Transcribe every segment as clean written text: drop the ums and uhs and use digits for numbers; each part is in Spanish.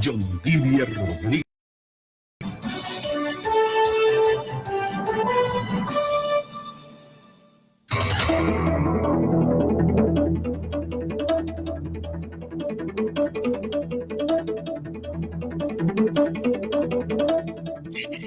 John Didier Rodríguez.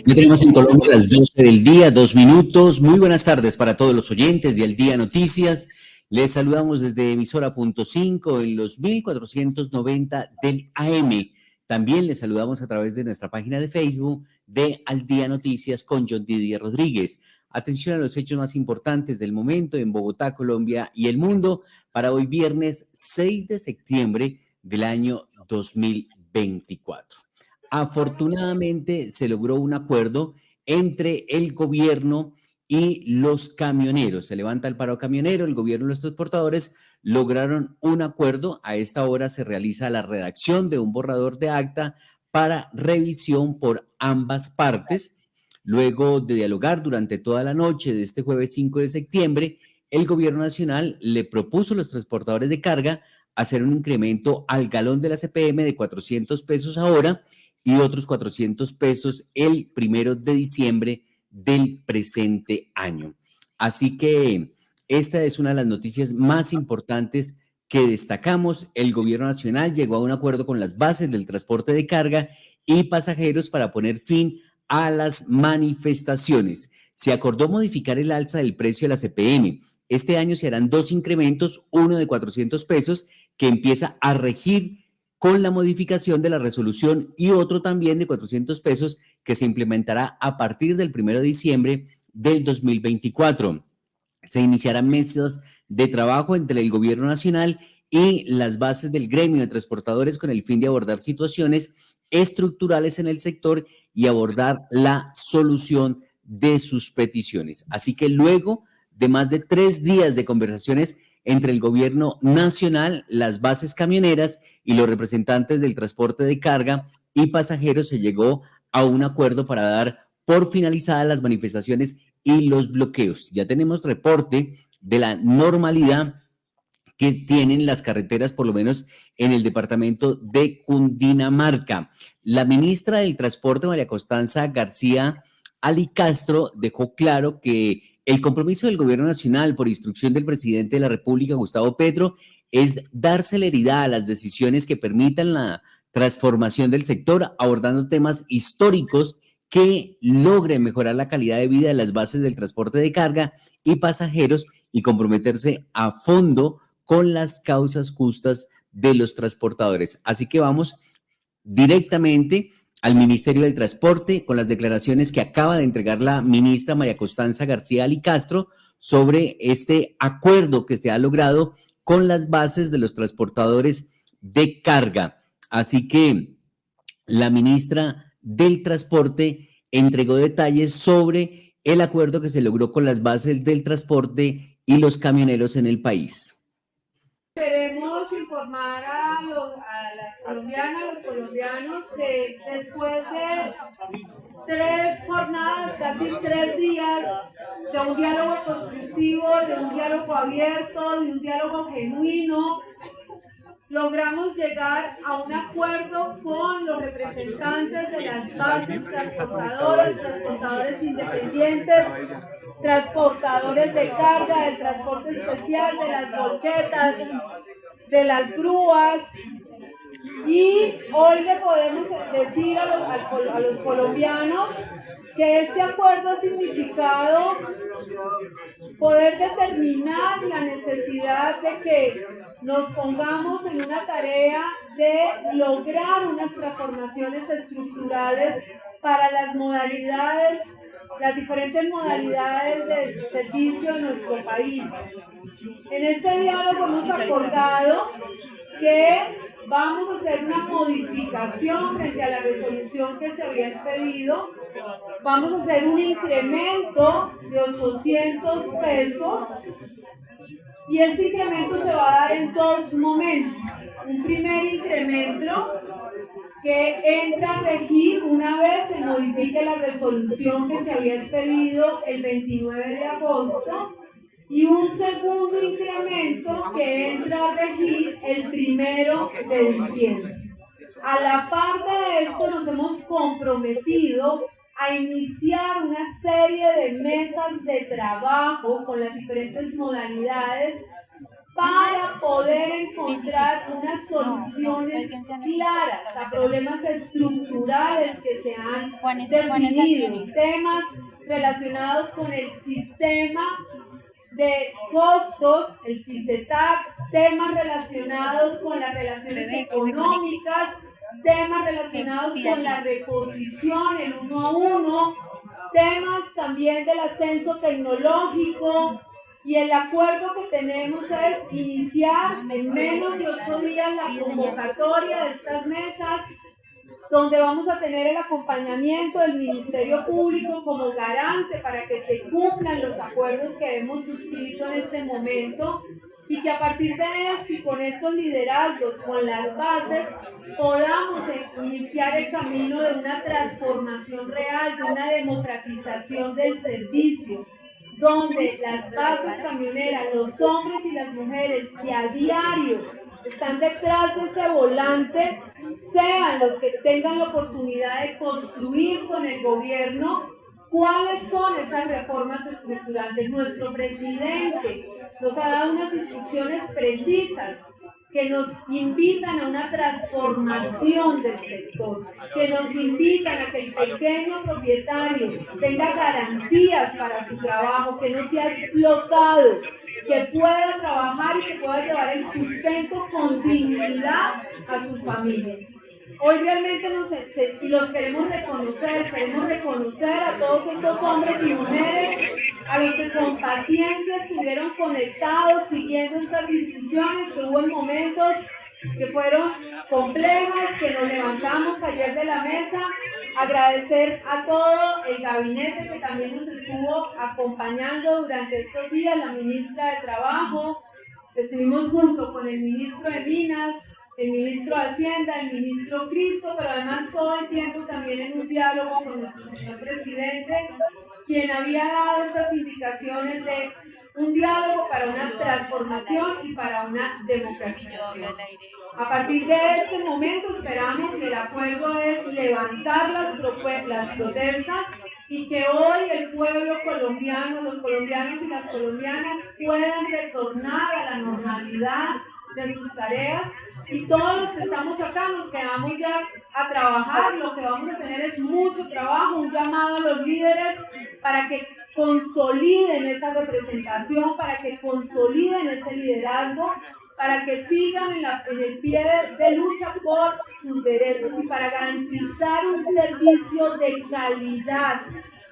Ya tenemos en Colombia las 12 del día, 2 minutos. Muy buenas tardes para todos los oyentes de Al Día Noticias. Les saludamos desde emisora.5 en los 1490 del AM. También les saludamos a través de nuestra página de Facebook de Al Día Noticias con John Didier Rodríguez. Atención a los hechos más importantes del momento en Bogotá, Colombia y el mundo para hoy viernes 6 de septiembre del año 2024. Afortunadamente se logró un acuerdo entre el gobierno y los camioneros. Se levanta el paro camionero, el gobierno y los transportadores lograron un acuerdo. A esta hora se realiza la redacción de un borrador de acta para revisión por ambas partes. Luego de dialogar durante toda la noche de este jueves 5 de septiembre, el gobierno nacional le propuso a los transportadores de carga hacer un incremento al galón de la CPM de 400 pesos ahora y otros 400 pesos el 1 de diciembre del presente año. Así que esta es una de las noticias más importantes que destacamos. El gobierno nacional llegó a un acuerdo con las bases del transporte de carga y pasajeros para poner fin a las manifestaciones. Se acordó modificar el alza del precio de la CPM. Este año se harán 2 incrementos, uno de 400 pesos que empieza a regir con la modificación de la resolución y otro también de 400 pesos que se implementará a partir del 1 de diciembre del 2024. Se iniciarán mesas de trabajo entre el gobierno nacional y las bases del gremio de transportadores con el fin de abordar situaciones estructurales en el sector y abordar la solución de sus peticiones. Así que luego de más de 3 días de conversaciones entre el gobierno nacional, las bases camioneras y los representantes del transporte de carga y pasajeros, se llegó a un acuerdo para dar por finalizadas las manifestaciones y los bloqueos. Ya tenemos reporte de la normalidad que tienen las carreteras, por lo menos en el departamento de Cundinamarca. La ministra del Transporte, María Constanza García Alicastro, dejó claro que el compromiso del gobierno nacional, por instrucción del presidente de la República, Gustavo Petro, es dar celeridad a las decisiones que permitan la transformación del sector, abordando temas históricos que logren mejorar la calidad de vida de las bases del transporte de carga y pasajeros y comprometerse a fondo con las causas justas de los transportadores. Así que vamos directamente al Ministerio del Transporte con las declaraciones que acaba de entregar la ministra María Constanza García Alicastro sobre este acuerdo que se ha logrado con las bases de los transportadores de carga. Así que la ministra del Transporte entregó detalles sobre el acuerdo que se logró con las bases del transporte y los camioneros en el país. Queremos informar a las colombianas, a los colombianos, que después de 3 jornadas, casi 3 días de un diálogo constructivo, de un diálogo abierto, de un diálogo genuino, logramos llegar a un acuerdo con los representantes de las bases transportadoras, transportadores independientes, transportadores de carga, del transporte especial, de las volquetas, de las grúas. Y hoy le podemos decir a los colombianos que este acuerdo ha significado poder determinar la necesidad de que nos pongamos en una tarea de lograr unas transformaciones estructurales para las modalidades, las diferentes modalidades de servicio en nuestro país. En este diálogo hemos acordado que vamos a hacer una modificación frente a la resolución que se había expedido. Vamos a hacer un incremento de 800 pesos y este incremento se va a dar en 2 momentos. Un primer incremento que entra a regir una vez se modifique la resolución que se había expedido el 29 de agosto y un segundo incremento que entra a regir el 1 de diciembre. A la par de esto, nos hemos comprometido a iniciar una serie de mesas de trabajo con las diferentes modalidades para poder encontrar unas soluciones claras a problemas estructurales que se han definido, temas relacionados con el sistema de costos, el CICETAC, temas relacionados con las relaciones económicas, temas relacionados con la reposición, el 1 a 1, temas también del ascenso tecnológico, y el acuerdo que tenemos es iniciar en menos de 8 días la convocatoria de estas mesas, donde vamos a tener el acompañamiento del Ministerio Público como garante para que se cumplan los acuerdos que hemos suscrito en este momento, y que a partir de esto y con estos liderazgos, con las bases, podamos iniciar el camino de una transformación real, de una democratización del servicio, donde las bases camioneras, los hombres y las mujeres que a diario están detrás de ese volante, sean los que tengan la oportunidad de construir con el gobierno cuáles son esas reformas estructurales. Nuestro presidente nos ha dado unas instrucciones precisas que nos invitan a una transformación del sector, que nos invitan a que el pequeño propietario tenga garantías para su trabajo, que no sea explotado, que pueda trabajar y que pueda llevar el sustento con dignidad a sus familias. Hoy realmente los queremos reconocer a todos estos hombres y mujeres, a los que con paciencia estuvieron conectados, siguiendo estas discusiones, que hubo en momentos que fueron complejas, que nos levantamos ayer de la mesa. Agradecer a todo el gabinete que también nos estuvo acompañando durante estos días, la ministra de Trabajo, estuvimos junto con el ministro de Minas, el ministro de Hacienda, el ministro Cristo, pero además todo el tiempo también en un diálogo con nuestro señor presidente, quien había dado estas indicaciones de un diálogo para una transformación y para una democratización. A partir de este momento esperamos que el acuerdo es levantar las protestas y que hoy el pueblo colombiano, los colombianos y las colombianas puedan retornar a la normalidad de sus tareas, y todos los que estamos acá nos quedamos ya a trabajar. Lo que vamos a tener es mucho trabajo, un llamado a los líderes para que consoliden esa representación, para que consoliden ese liderazgo, para que sigan en el pie de lucha por sus derechos y para garantizar un servicio de calidad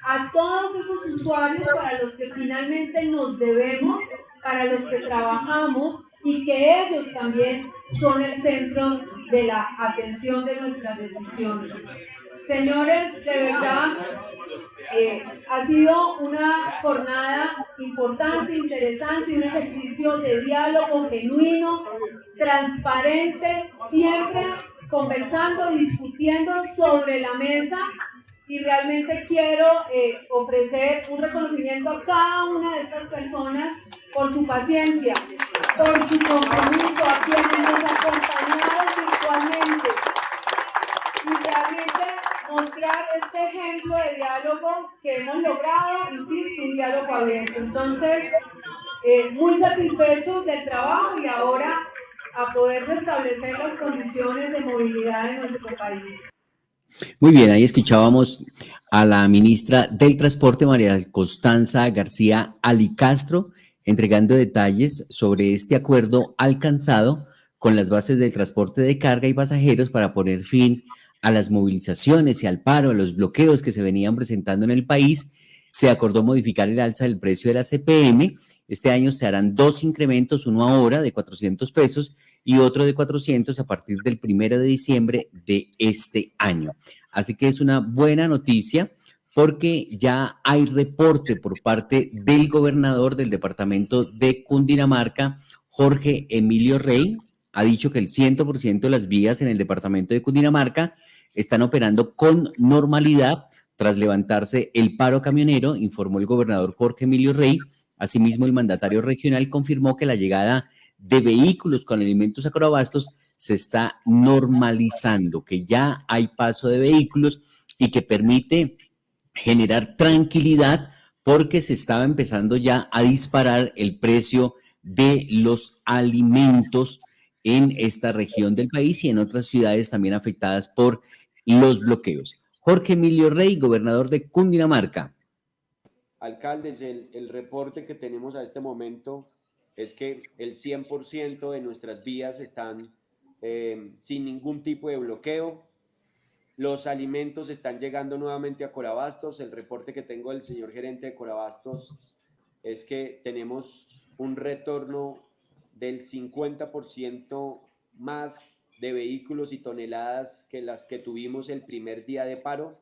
a todos esos usuarios para los que finalmente nos debemos, para los que trabajamos, y que ellos también son el centro de la atención de nuestras decisiones. Señores, de verdad, ha sido una jornada importante, interesante, un ejercicio de diálogo genuino, transparente, siempre conversando, discutiendo sobre la mesa, y realmente quiero ofrecer un reconocimiento a cada una de estas personas por su paciencia, por su compromiso, a quienes nos acompañaron virtualmente, y realmente mostrar este ejemplo de diálogo que hemos logrado, insisto, un diálogo abierto. Entonces, muy satisfechos del trabajo y ahora a poder restablecer las condiciones de movilidad de nuestro país. Muy bien, ahí escuchábamos a la ministra del Transporte, María Constanza García Alicastro, entregando detalles sobre este acuerdo alcanzado con las bases del transporte de carga y pasajeros para poner fin a las movilizaciones y al paro, a los bloqueos que se venían presentando en el país. Se acordó modificar el alza del precio de la CPM. Este año se harán 2 incrementos, uno ahora de 400 pesos y otro de 400 a partir del 1 de diciembre de este año. Así que es una buena noticia, porque ya hay reporte por parte del gobernador del departamento de Cundinamarca, Jorge Emilio Rey. Ha dicho que el 100% de las vías en el departamento de Cundinamarca están operando con normalidad tras levantarse el paro camionero, informó el gobernador Jorge Emilio Rey. Asimismo, el mandatario regional confirmó que la llegada de vehículos con alimentos Agroabastos se está normalizando, que ya hay paso de vehículos y que permite generar tranquilidad porque se estaba empezando ya a disparar el precio de los alimentos en esta región del país y en otras ciudades también afectadas por los bloqueos. Jorge Emilio Rey, gobernador de Cundinamarca. Alcaldes, el reporte que tenemos a este momento es que el 100% de nuestras vías están sin ningún tipo de bloqueo. Los alimentos están llegando nuevamente a Corabastos. El reporte que tengo del señor gerente de Corabastos es que tenemos un retorno del 50% más de vehículos y toneladas que las que tuvimos el primer día de paro.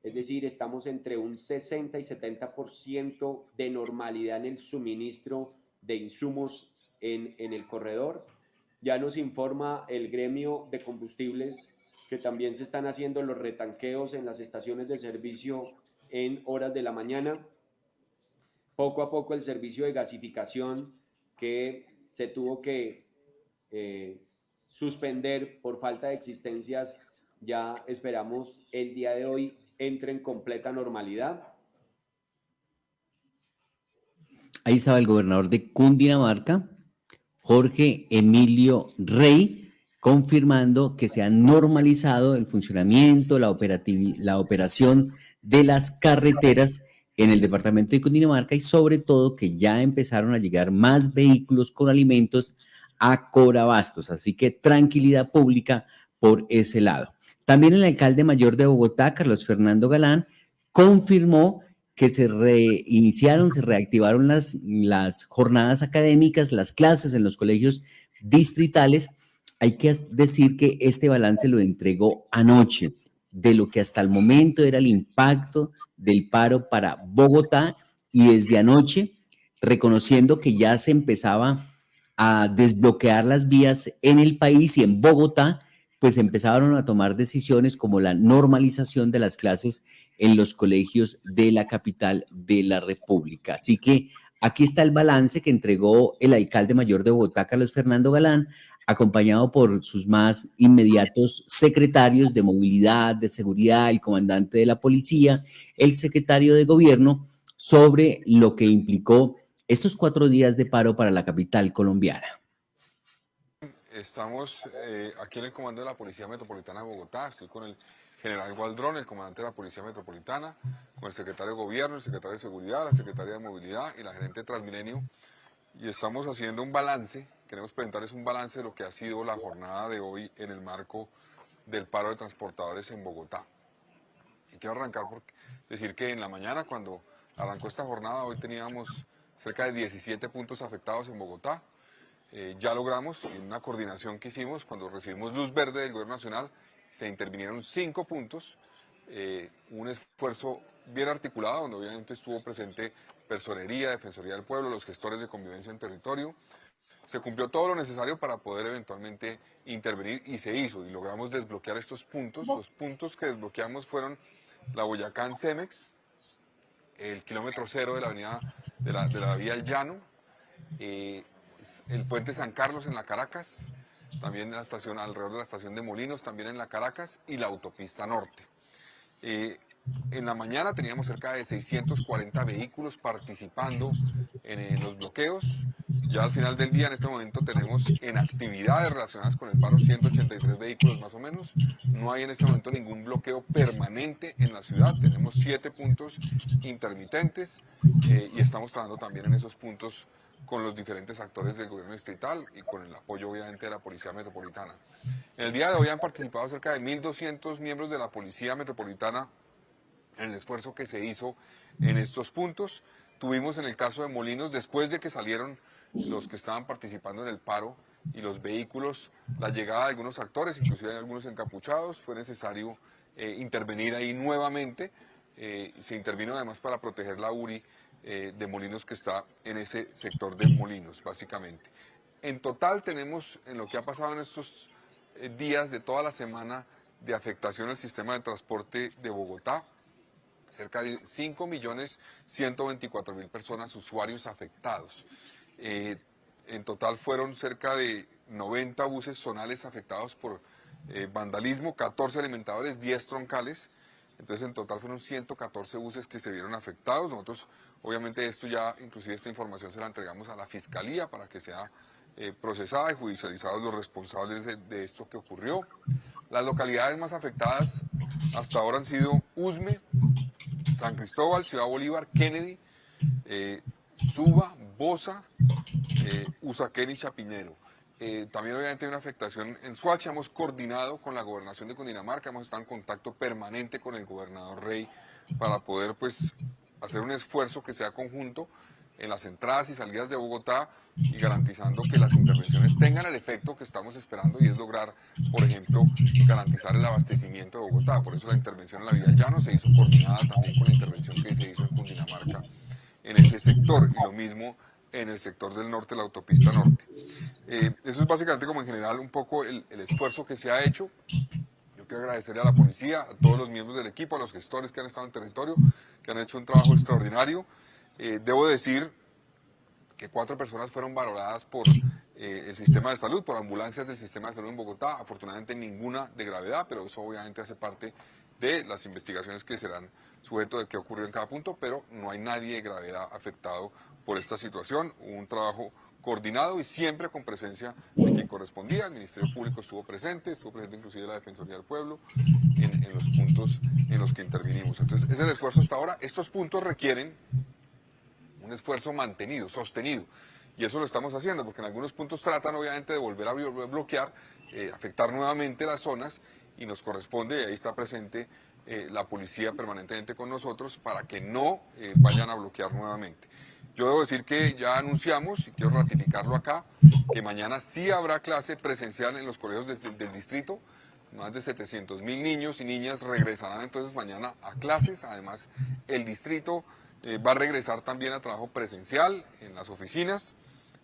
Es decir, estamos entre un 60 y 70% de normalidad en el suministro de insumos en el corredor. Ya nos informa el gremio de combustibles que también se están haciendo los retanqueos en las estaciones de servicio en horas de la mañana. Poco a poco el servicio de gasificación que se tuvo que suspender por falta de existencias, ya esperamos el día de hoy entre en completa normalidad. Ahí estaba el gobernador de Cundinamarca, Jorge Emilio Rey, confirmando que se ha normalizado el funcionamiento, la operación de las carreteras en el departamento de Cundinamarca y sobre todo que ya empezaron a llegar más vehículos con alimentos a Corabastos. Así que tranquilidad pública por ese lado. También el alcalde mayor de Bogotá, Carlos Fernando Galán, confirmó que se reiniciaron, se reactivaron las jornadas académicas, las clases en los colegios distritales. Hay que decir que este balance lo entregó anoche de lo que hasta el momento era el impacto del paro para Bogotá y desde anoche, reconociendo que ya se empezaba a desbloquear las vías en el país y en Bogotá, pues empezaron a tomar decisiones como la normalización de las clases en los colegios de la capital de la República. Así que aquí está el balance que entregó el alcalde mayor de Bogotá, Carlos Fernando Galán, acompañado por sus más inmediatos secretarios de movilidad, de seguridad, el comandante de la policía, el secretario de gobierno, sobre lo que implicó estos 4 días de paro para la capital colombiana. Estamos aquí en el comando de la Policía Metropolitana de Bogotá. Estoy con el general Gualdrón, el comandante de la Policía Metropolitana, con el secretario de Gobierno, el secretario de Seguridad, la secretaria de Movilidad y la gerente de Transmilenio. Y estamos haciendo un balance, queremos presentarles un balance de lo que ha sido la jornada de hoy en el marco del paro de transportadores en Bogotá. Y quiero arrancar por decir que en la mañana, cuando arrancó esta jornada, hoy teníamos cerca de 17 puntos afectados en Bogotá. Ya logramos, en una coordinación que hicimos, cuando recibimos luz verde del Gobierno Nacional, se intervinieron 5 puntos, un esfuerzo bien articulado, donde obviamente estuvo presente Personería, Defensoría del Pueblo, los gestores de convivencia en territorio. Se cumplió todo lo necesario para poder eventualmente intervenir y se hizo, y logramos desbloquear estos puntos. Los puntos que desbloqueamos fueron la Boyacá-Cemex, el kilómetro 0 de la avenida de la vía El Llano, el puente San Carlos en la Caracas, también la estación, alrededor de la estación de Molinos, también en la Caracas, y la autopista norte. En la mañana teníamos cerca de 640 vehículos participando en los bloqueos. Ya al final del día, en este momento, tenemos en actividades relacionadas con el paro 183 vehículos más o menos. No hay en este momento ningún bloqueo permanente en la ciudad. Tenemos 7 puntos intermitentes y estamos trabajando también en esos puntos con los diferentes actores del gobierno distrital y con el apoyo obviamente de la Policía Metropolitana. En el día de hoy han participado cerca de 1.200 miembros de la Policía Metropolitana en el esfuerzo que se hizo en estos puntos. Tuvimos en el caso de Molinos, después de que salieron los que estaban participando en el paro y los vehículos, la llegada de algunos actores, inclusive algunos encapuchados, fue necesario intervenir ahí nuevamente. Se intervino además para proteger la URI de Molinos que está en ese sector de Molinos, básicamente. En total tenemos, en lo que ha pasado en estos días de toda la semana de afectación al sistema de transporte de Bogotá, cerca de 5.124.000 personas, usuarios afectados. En total fueron cerca de 90 buses zonales afectados por vandalismo, 14 alimentadores, 10 troncales. Entonces en total fueron 114 buses que se vieron afectados. Nosotros obviamente esto ya, inclusive esta información se la entregamos a la Fiscalía para que sea procesada y judicializados los responsables de esto que ocurrió. Las localidades más afectadas hasta ahora han sido Usme, San Cristóbal, Ciudad Bolívar, Kennedy, Suba, Bosa, Usaquén y Chapinero. También obviamente hay una afectación en Soacha. Hemos coordinado con la gobernación de Cundinamarca, hemos estado en contacto permanente con el gobernador Rey para poder pues hacer un esfuerzo que sea conjunto en las entradas y salidas de Bogotá y garantizando que las intervenciones tengan el efecto que estamos esperando, y es lograr, por ejemplo, garantizar el abastecimiento de Bogotá. Por eso la intervención en la vía llano se hizo coordinada también con la intervención que se hizo en Cundinamarca en ese sector, y lo mismo en el sector del norte, la autopista norte. Eso es básicamente como en general un poco el esfuerzo que se ha hecho. Yo quiero agradecerle a la policía, a todos los miembros del equipo, a los gestores que han estado en territorio, que han hecho un trabajo extraordinario. Debo decir que 4 personas fueron valoradas por el sistema de salud, por ambulancias del sistema de salud en Bogotá. Afortunadamente ninguna de gravedad, pero eso obviamente hace parte de las investigaciones que serán sujeto de qué ocurrió en cada punto, pero no hay nadie de gravedad afectado por esta situación. Hubo un trabajo coordinado y siempre con presencia de quien correspondía. El Ministerio Público estuvo presente inclusive la Defensoría del Pueblo en los puntos en los que intervinimos. Entonces, es el esfuerzo hasta ahora. Estos puntos requieren un esfuerzo mantenido, sostenido, y eso lo estamos haciendo, porque en algunos puntos tratan obviamente de volver a bloquear, afectar nuevamente las zonas, y nos corresponde, y ahí está presente la policía permanentemente con nosotros, para que no vayan a bloquear nuevamente. Yo debo decir que ya anunciamos, y quiero ratificarlo acá, que mañana sí habrá clase presencial en los colegios del distrito. Más de 700.000 niños y niñas regresarán entonces mañana a clases. Además, el distrito va a regresar también a trabajo presencial en las oficinas.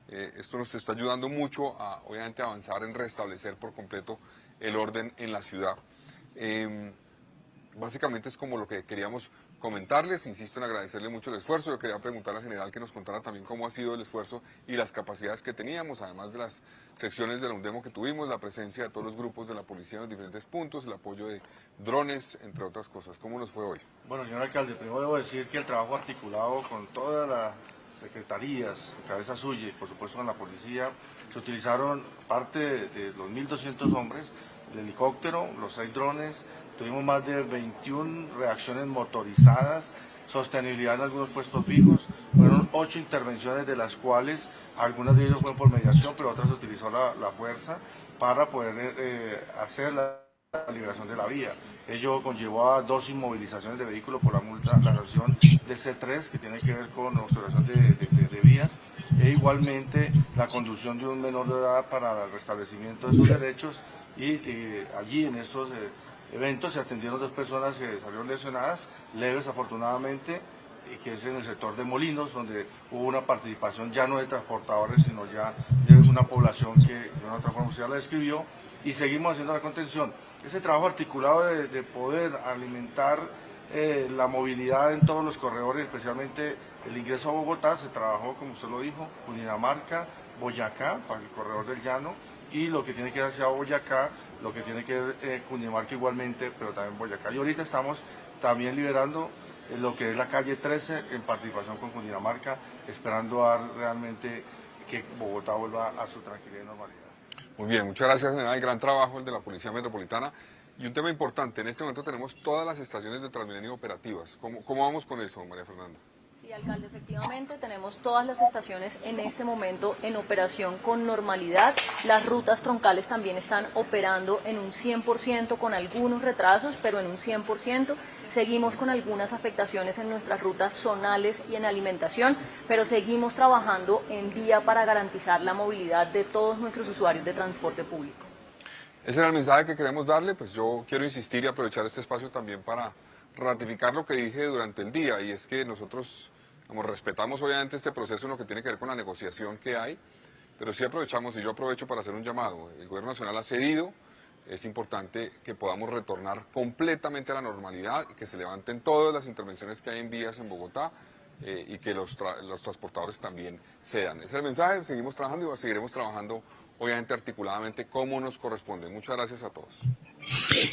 Esto nos está ayudando mucho a, obviamente, avanzar en restablecer por completo el orden en la ciudad. Básicamente es como lo que queríamos comentarles. Insisto en agradecerle mucho el esfuerzo. Yo quería preguntar al general que nos contara también cómo ha sido el esfuerzo y las capacidades que teníamos, además de las secciones de la UNDEMO que tuvimos, la presencia de todos los grupos de la policía en los diferentes puntos, el apoyo de drones, entre otras cosas. ¿Cómo nos fue hoy? Bueno, señor alcalde, primero debo decir que el trabajo articulado con todas las secretarías, cabeza suya y por supuesto con la policía, se utilizaron parte de los 1.200 hombres, el helicóptero, los 6 drones. Tuvimos más de 21 reacciones motorizadas, sostenibilidad en algunos puestos fijos. Fueron 8 intervenciones, de las cuales algunas de ellas fueron por mediación, pero otras se utilizó la fuerza para poder hacer la liberación de la vía. Ello conllevó a 2 inmovilizaciones de vehículos por la sanción del C3, que tiene que ver con obstrucción de vías, e igualmente la conducción de un menor de edad para el restablecimiento de sus derechos. Y allí en estos eventos se atendieron 2 personas que salieron lesionadas, leves afortunadamente, y que es en el sector de Molinos, donde hubo una participación ya no de transportadores, sino ya de una población que de una otra forma usted la describió, y seguimos haciendo la contención. Ese trabajo articulado de poder alimentar la movilidad en todos los corredores, especialmente el ingreso a Bogotá, se trabajó, como usted lo dijo, Cundinamarca, Boyacá, para el corredor del llano, y lo que tiene que ir hacia Boyacá, lo que tiene que ver Cundinamarca igualmente, pero también Boyacá. Y ahorita estamos también liberando lo que es la calle 13 en participación con Cundinamarca, esperando a realmente que Bogotá vuelva a su tranquilidad y normalidad. Muy bien, muchas gracias, general. Gran trabajo el de la Policía Metropolitana. Y un tema importante, en este momento tenemos todas las estaciones de Transmilenio operativas. ¿Cómo vamos con eso, María Fernanda? Sí, alcalde, efectivamente tenemos todas las estaciones en este momento en operación con normalidad. Las rutas troncales también están operando en un 100%, con algunos retrasos, pero en un 100%. Seguimos con algunas afectaciones en nuestras rutas zonales y en alimentación, pero seguimos trabajando en vía para garantizar la movilidad de todos nuestros usuarios de transporte público. Ese era el mensaje que queremos darle. Pues yo quiero insistir y aprovechar este espacio también para ratificar lo que dije durante el día, y es que nosotros respetamos obviamente este proceso en lo que tiene que ver con la negociación que hay, pero sí aprovechamos, y yo aprovecho para hacer un llamado. El gobierno nacional ha cedido. Es importante que podamos retornar completamente a la normalidad, que se levanten todas las intervenciones que hay en vías en Bogotá, y que los transportadores también cedan. Ese es el mensaje. Seguimos trabajando y seguiremos trabajando obviamente articuladamente, como nos corresponde. Muchas gracias a todos.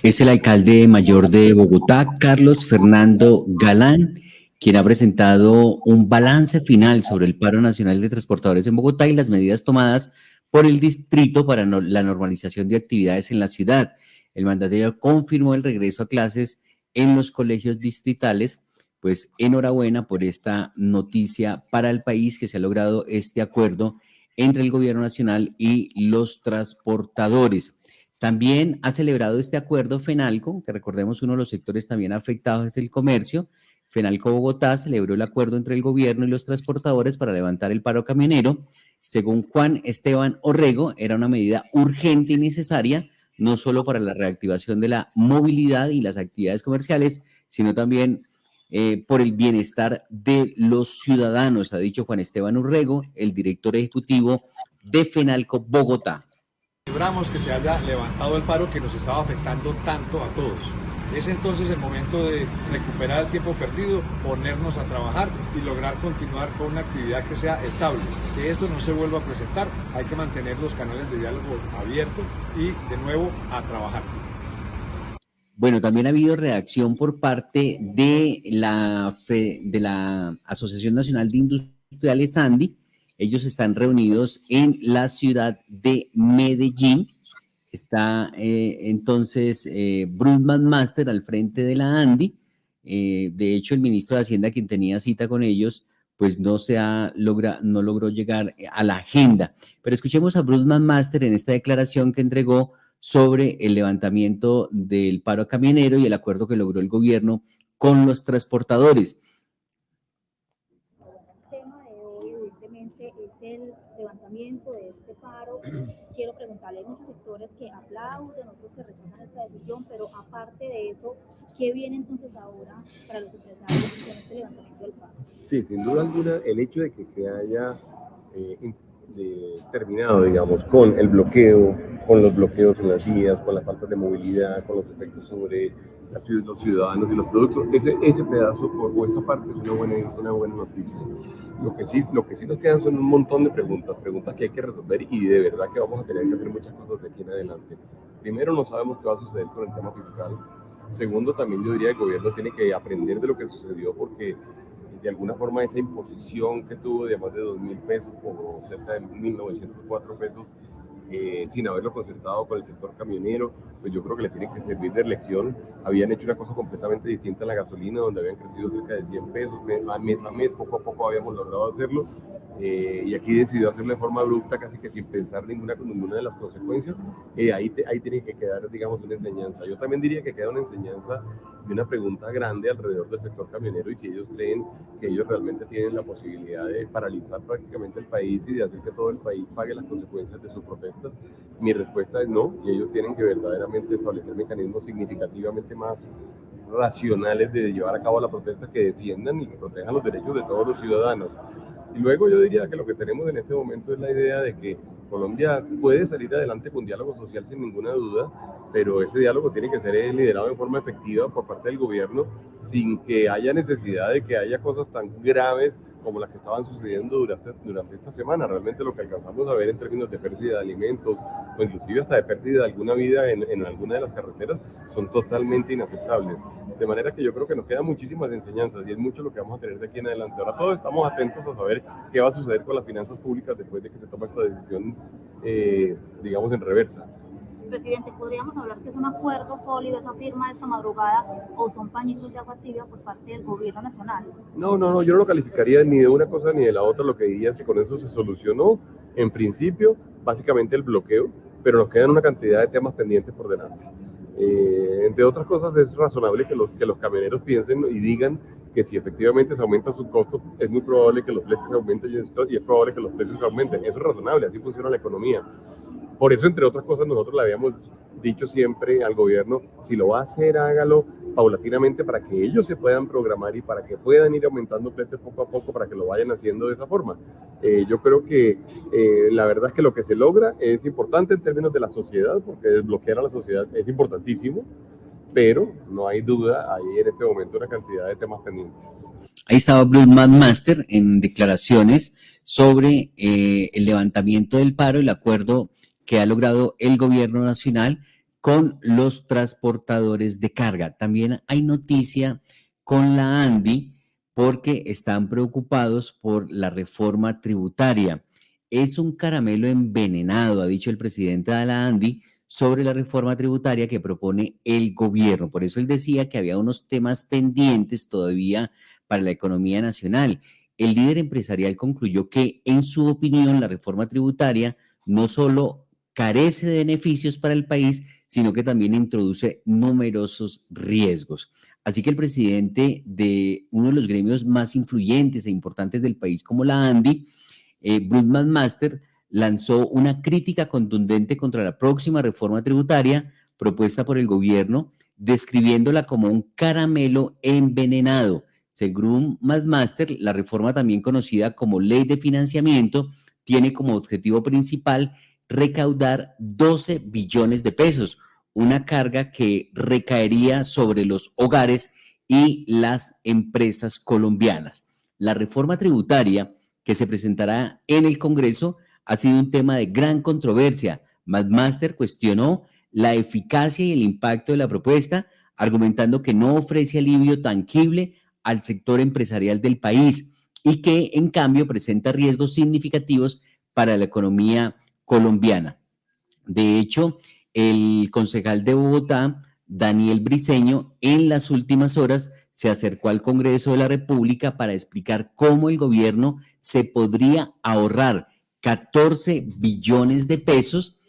Es el alcalde mayor de Bogotá, Carlos Fernando Galán, quien ha presentado un balance final sobre el paro nacional de transportadores en Bogotá y las medidas tomadas por el distrito para la normalización de actividades en la ciudad. El mandatario confirmó el regreso a clases en los colegios distritales. Pues enhorabuena por esta noticia para el país, que se ha logrado este acuerdo entre el gobierno nacional y los transportadores. También ha celebrado este acuerdo FENALCO, que recordemos uno de los sectores también afectados es el comercio. FENALCO Bogotá celebró el acuerdo entre el gobierno y los transportadores para levantar el paro camionero. Según Juan Esteban Orrego, era una medida urgente y necesaria, no solo para la reactivación de la movilidad y las actividades comerciales, sino también por el bienestar de los ciudadanos, ha dicho Juan Esteban Orrego, el director ejecutivo de FENALCO Bogotá. Celebramos que se haya levantado el paro que nos estaba afectando tanto a todos. Es entonces el momento de recuperar el tiempo perdido, ponernos a trabajar y lograr continuar con una actividad que sea estable. Que esto no se vuelva a presentar, hay que mantener los canales de diálogo abiertos y de nuevo a trabajar. Bueno, también ha habido reacción por parte de la Asociación Nacional de Industriales ANDI. Ellos están reunidos en la ciudad de Medellín. Está entonces Bruce McMaster al frente de la ANDI. De hecho, el ministro de Hacienda, quien tenía cita con ellos, pues no logró llegar a la agenda. Pero escuchemos a Bruce McMaster en esta declaración que entregó sobre el levantamiento del paro camionero y el acuerdo que logró el gobierno con los transportadores. El tema de hoy, evidentemente, es el levantamiento de este paro. Quiero preguntarle, hay muchos sectores que aplauden, otros que rechazan esta decisión, pero aparte de eso, ¿qué viene entonces ahora para los empresarios con este levantamiento del paro? Sí, sin duda alguna, el hecho de que se haya terminado, digamos, con el bloqueo, con los bloqueos en las vías, con la falta de movilidad, con los efectos sobre los ciudadanos y los productos, ese pedazo o esa parte es una buena noticia. Lo que sí nos quedan son un montón de preguntas que hay que resolver y de verdad que vamos a tener que hacer muchas cosas de aquí en adelante. Primero, no sabemos qué va a suceder con el tema fiscal. Segundo, también yo diría que el gobierno tiene que aprender de lo que sucedió porque de alguna forma esa imposición que tuvo de más de 2.000 pesos o cerca de 1.904 pesos sin haberlo concertado con el sector camionero, pues yo creo que le tiene que servir de lección. Habían hecho una cosa completamente distinta en la gasolina, donde habían crecido cerca de 100 pesos mes a mes, poco a poco habíamos logrado hacerlo, y aquí decidió hacerlo de forma abrupta, casi que sin pensar ninguna de las consecuencias. Ahí tiene que quedar, digamos, una enseñanza. Yo también diría que queda una enseñanza y una pregunta grande alrededor del sector camionero, y si ellos creen que ellos realmente tienen la posibilidad de paralizar prácticamente el país y de hacer que todo el país pague las consecuencias de su protesta. Mi respuesta es no, y ellos tienen que verdaderamente establecer mecanismos significativamente más racionales de llevar a cabo la protesta, que defiendan y que protejan los derechos de todos los ciudadanos. Y luego yo diría que lo que tenemos en este momento es la idea de que Colombia puede salir adelante con diálogo social sin ninguna duda, pero ese diálogo tiene que ser liderado en forma efectiva por parte del gobierno, sin que haya necesidad de que haya cosas tan graves como las que estaban sucediendo durante esta semana. Realmente lo que alcanzamos a ver en términos de pérdida de alimentos o inclusive hasta de pérdida de alguna vida en alguna de las carreteras son totalmente inaceptables. De manera que yo creo que nos quedan muchísimas enseñanzas y es mucho lo que vamos a tener de aquí en adelante. Ahora todos estamos atentos a saber qué va a suceder con las finanzas públicas después de que se tome esta decisión, digamos, en reversa. Presidente, ¿podríamos hablar que es un acuerdo sólido esa firma de esta madrugada o son pañitos de agua tibia por parte del gobierno nacional? No, yo no lo calificaría ni de una cosa ni de la otra. Lo que diría es que con eso se solucionó, en principio, básicamente el bloqueo, pero nos quedan una cantidad de temas pendientes por delante. Entre otras cosas, es razonable que los camioneros piensen y digan que si efectivamente se aumentan sus costos, es muy probable que los fletes aumenten y es probable que los precios aumenten. Eso es razonable, así funciona la economía. Por eso, entre otras cosas, nosotros le habíamos dicho siempre al gobierno, si lo va a hacer, hágalo paulatinamente para que ellos se puedan programar y para que puedan ir aumentando fletes poco a poco para que lo vayan haciendo de esa forma. Yo creo que la verdad es que lo que se logra es importante en términos de la sociedad, porque desbloquear a la sociedad es importantísimo, pero no hay duda, hay en este momento una cantidad de temas pendientes. Ahí estaba Bruce McMaster en declaraciones sobre el levantamiento del paro, el acuerdo que ha logrado el gobierno nacional con los transportadores de carga. También hay noticia con la ANDI porque están preocupados por la reforma tributaria. Es un caramelo envenenado, ha dicho el presidente de la ANDI, sobre la reforma tributaria que propone el gobierno. Por eso él decía que había unos temas pendientes todavía para la economía nacional. El líder empresarial concluyó que, en su opinión, la reforma tributaria no solo carece de beneficios para el país, sino que también introduce numerosos riesgos. Así que el presidente de uno de los gremios más influyentes e importantes del país, como la ANDI, Bruce McMaster, lanzó una crítica contundente contra la próxima reforma tributaria propuesta por el gobierno, describiéndola como un caramelo envenenado. Según McMaster, la reforma, también conocida como Ley de Financiamiento, tiene como objetivo principal recaudar 12 billones de pesos, una carga que recaería sobre los hogares y las empresas colombianas. La reforma tributaria que se presentará en el Congreso ha sido un tema de gran controversia. McMaster cuestionó la eficacia y el impacto de la propuesta, argumentando que no ofrece alivio tangible al sector empresarial del país y que, en cambio, presenta riesgos significativos para la economía colombiana. De hecho, el concejal de Bogotá, Daniel Briceño, en las últimas horas se acercó al Congreso de la República para explicar cómo el gobierno se podría ahorrar 14 billones de pesos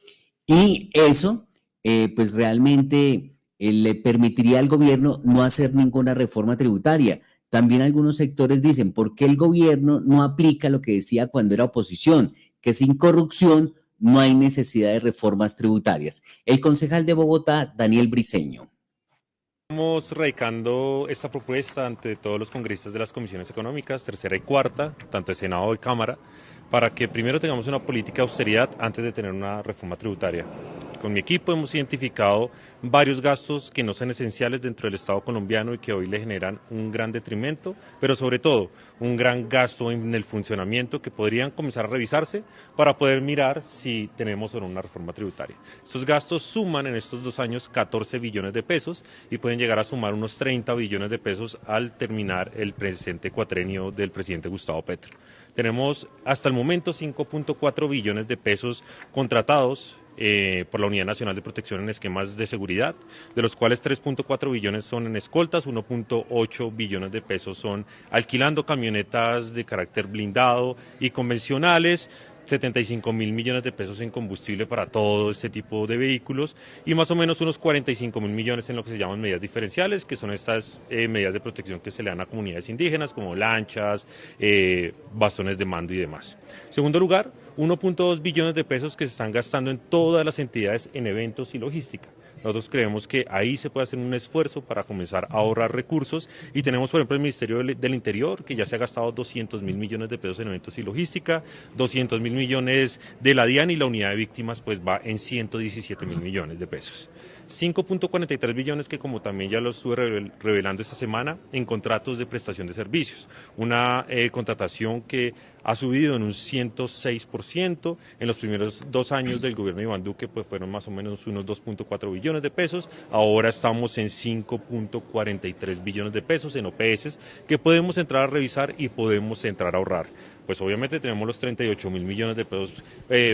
y eso pues realmente le permitiría al gobierno no hacer ninguna reforma tributaria. También algunos sectores dicen, ¿por qué el gobierno no aplica lo que decía cuando era oposición? Que sin corrupción no hay necesidad de reformas tributarias. El concejal de Bogotá, Daniel Briceño. Estamos radicando esta propuesta ante todos los congresistas de las comisiones económicas, tercera y cuarta, tanto de Senado y Cámara, para que primero tengamos una política de austeridad antes de tener una reforma tributaria. Con mi equipo hemos identificado varios gastos que no son esenciales dentro del Estado colombiano y que hoy le generan un gran detrimento, pero sobre todo un gran gasto en el funcionamiento que podrían comenzar a revisarse para poder mirar si tenemos o no una reforma tributaria. Estos gastos suman en estos 2 años 14 billones de pesos y pueden llegar a sumar unos 30 billones de pesos al terminar el presente cuatrenio del presidente Gustavo Petro. Tenemos hasta el momento 5.4 billones de pesos contratados por la Unidad Nacional de Protección en esquemas de seguridad, de los cuales 3.4 billones son en escoltas, 1.8 billones de pesos son alquilando camionetas de carácter blindado y convencionales, 75.000 millones de pesos en combustible para todo este tipo de vehículos y más o menos unos 45.000 millones en lo que se llaman medidas diferenciales, que son estas medidas de protección que se le dan a comunidades indígenas como lanchas, bastones de mando y demás. En segundo lugar, 1.2 billones de pesos que se están gastando en todas las entidades en eventos y logística. Nosotros creemos que ahí se puede hacer un esfuerzo para comenzar a ahorrar recursos y tenemos, por ejemplo, el Ministerio del Interior, que ya se ha gastado 200.000 millones de pesos en eventos y logística, 200.000 millones de la DIAN y la unidad de víctimas pues va en 117.000 millones de pesos. 5.43 billones que, como también ya lo estuve revelando esta semana, en contratos de prestación de servicios. Una contratación que ha subido en un 106%. En los primeros 2 años del gobierno de Iván Duque pues fueron más o menos unos 2.4 billones de pesos. Ahora estamos en 5.43 billones de pesos en OPS que podemos entrar a revisar y podemos entrar a ahorrar. Pues obviamente tenemos los 38.000 millones de pesos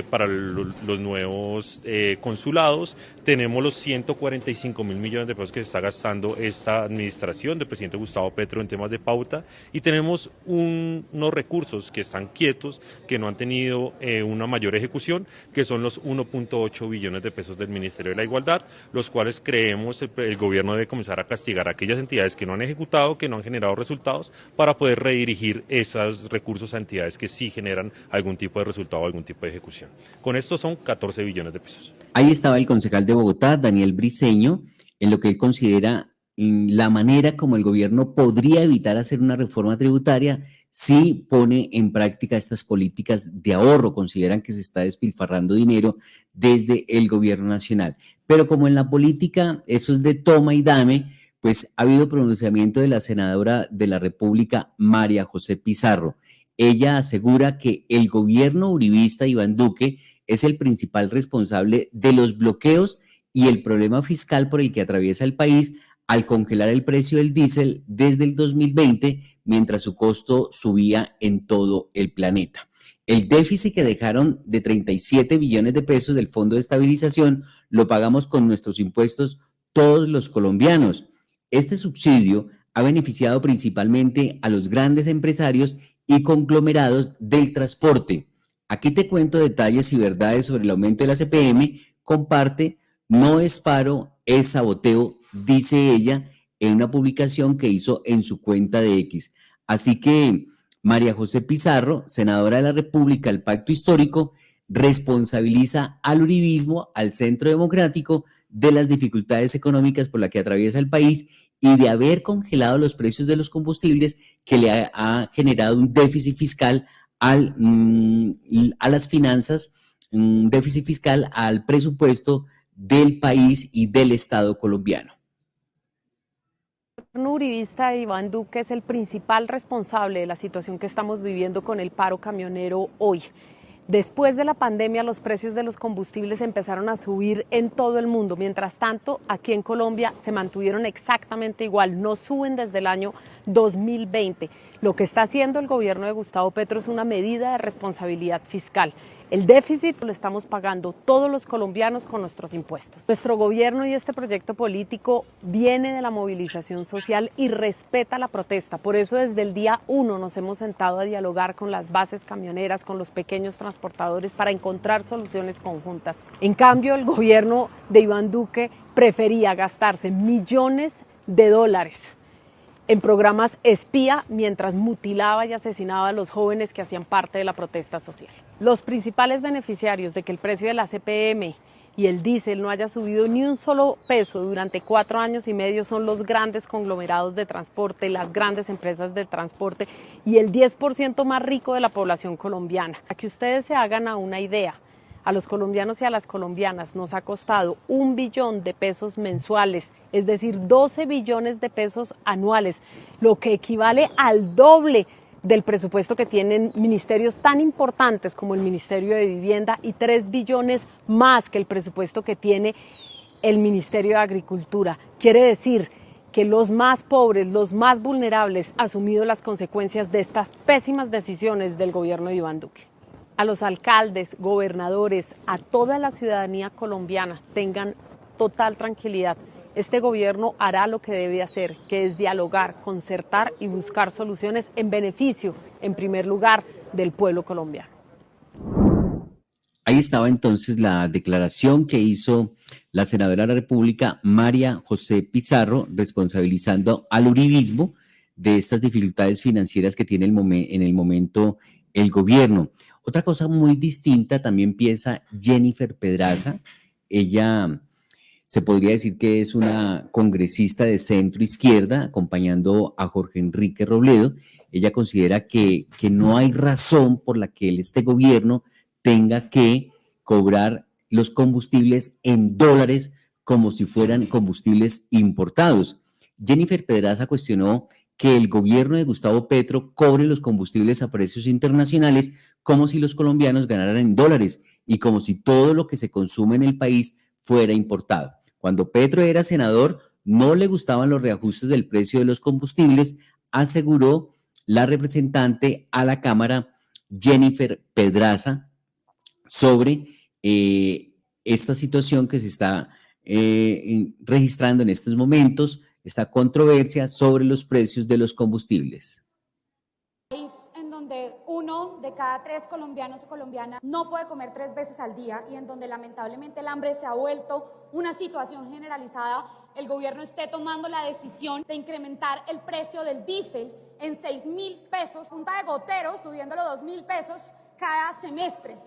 para los nuevos consulados, tenemos los 145.000 millones de pesos que se está gastando esta administración del presidente Gustavo Petro en temas de pauta y tenemos unos recursos que están quietos, que no han tenido una mayor ejecución, que son los 1.8 billones de pesos del Ministerio de la Igualdad, los cuales creemos el gobierno debe comenzar a castigar a aquellas entidades que no han ejecutado, que no han generado resultados, para poder redirigir esos recursos a entidades que sí generan algún tipo de resultado o algún tipo de ejecución. Con esto son 14 billones de pesos. Ahí estaba el concejal de Bogotá, Daniel Briceño, en lo que él considera la manera como el gobierno podría evitar hacer una reforma tributaria si pone en práctica estas políticas de ahorro. Consideran que se está despilfarrando dinero desde el gobierno nacional. Pero como en la política eso es de toma y dame, pues ha habido pronunciamiento de la senadora de la República, María José Pizarro. Ella asegura que el gobierno uribista Iván Duque es el principal responsable de los bloqueos y el problema fiscal por el que atraviesa el país al congelar el precio del diésel desde el 2020, mientras su costo subía en todo el planeta. El déficit que dejaron de 37 billones de pesos del Fondo de Estabilización lo pagamos con nuestros impuestos todos los colombianos. Este subsidio ha beneficiado principalmente a los grandes empresarios y conglomerados del transporte. Aquí te cuento detalles y verdades sobre el aumento de la CPM. Comparte, no es paro, es saboteo, dice ella en una publicación que hizo en su cuenta de X. Así que María José Pizarro, senadora de la República del Pacto Histórico, responsabiliza al uribismo, al Centro Democrático, de las dificultades económicas por las que atraviesa el país y de haber congelado los precios de los combustibles que le ha generado un déficit fiscal a las finanzas, un déficit fiscal al presupuesto del país y del Estado colombiano. El gobierno uribista de Iván Duque es el principal responsable de la situación que estamos viviendo con el paro camionero hoy. Después de la pandemia, los precios de los combustibles empezaron a subir en todo el mundo. Mientras tanto, aquí en Colombia se mantuvieron exactamente igual, no suben desde el año 2020. Lo que está haciendo el gobierno de Gustavo Petro es una medida de responsabilidad fiscal. El déficit lo estamos pagando todos los colombianos con nuestros impuestos. Nuestro gobierno y este proyecto político viene de la movilización social y respeta la protesta. Por eso desde el día 1 nos hemos sentado a dialogar con las bases camioneras, con los pequeños transportadores para encontrar soluciones conjuntas. En cambio, el gobierno de Iván Duque prefería gastarse millones de dólares en programas espía mientras mutilaba y asesinaba a los jóvenes que hacían parte de la protesta social. Los principales beneficiarios de que el precio de la CPM y el diésel no haya subido ni un solo peso durante 4 años y medio son los grandes conglomerados de transporte, las grandes empresas de transporte y el 10% más rico de la población colombiana. Para que ustedes se hagan a una idea, a los colombianos y a las colombianas nos ha costado 1 billón de pesos mensuales, es decir, 12 billones de pesos anuales, lo que equivale al doble del presupuesto que tienen ministerios tan importantes como el Ministerio de Vivienda y 3 billones más que el presupuesto que tiene el Ministerio de Agricultura. Quiere decir que los más pobres, los más vulnerables, han asumido las consecuencias de estas pésimas decisiones del gobierno de Iván Duque. A los alcaldes, gobernadores, a toda la ciudadanía colombiana, tengan total tranquilidad. Este gobierno hará lo que debe hacer, que es dialogar, concertar y buscar soluciones en beneficio, en primer lugar, del pueblo colombiano. Ahí estaba entonces la declaración que hizo la senadora de la República, María José Pizarro, responsabilizando al uribismo de estas dificultades financieras que tiene en el momento el gobierno. Otra cosa muy distinta también piensa Jennifer Pedraza. Ella se podría decir que es una congresista de centro izquierda, acompañando a Jorge Enrique Robledo. Ella considera que no hay razón por la que este gobierno tenga que cobrar los combustibles en dólares como si fueran combustibles importados. Jennifer Pedraza cuestionó que el gobierno de Gustavo Petro cobre los combustibles a precios internacionales como si los colombianos ganaran en dólares y como si todo lo que se consume en el país fuera importado. Cuando Petro era senador, no le gustaban los reajustes del precio de los combustibles, aseguró la representante a la Cámara, Jennifer Pedraza, sobre esta situación que se está registrando en estos momentos, esta controversia sobre los precios de los combustibles. En donde 1 de cada 3 colombianos o colombianas no puede comer 3 veces al día y en donde lamentablemente el hambre se ha vuelto una situación generalizada, el gobierno esté tomando la decisión de incrementar el precio del diésel en 6.000 pesos, punta de gotero, subiéndolo 2.000 pesos cada semestre.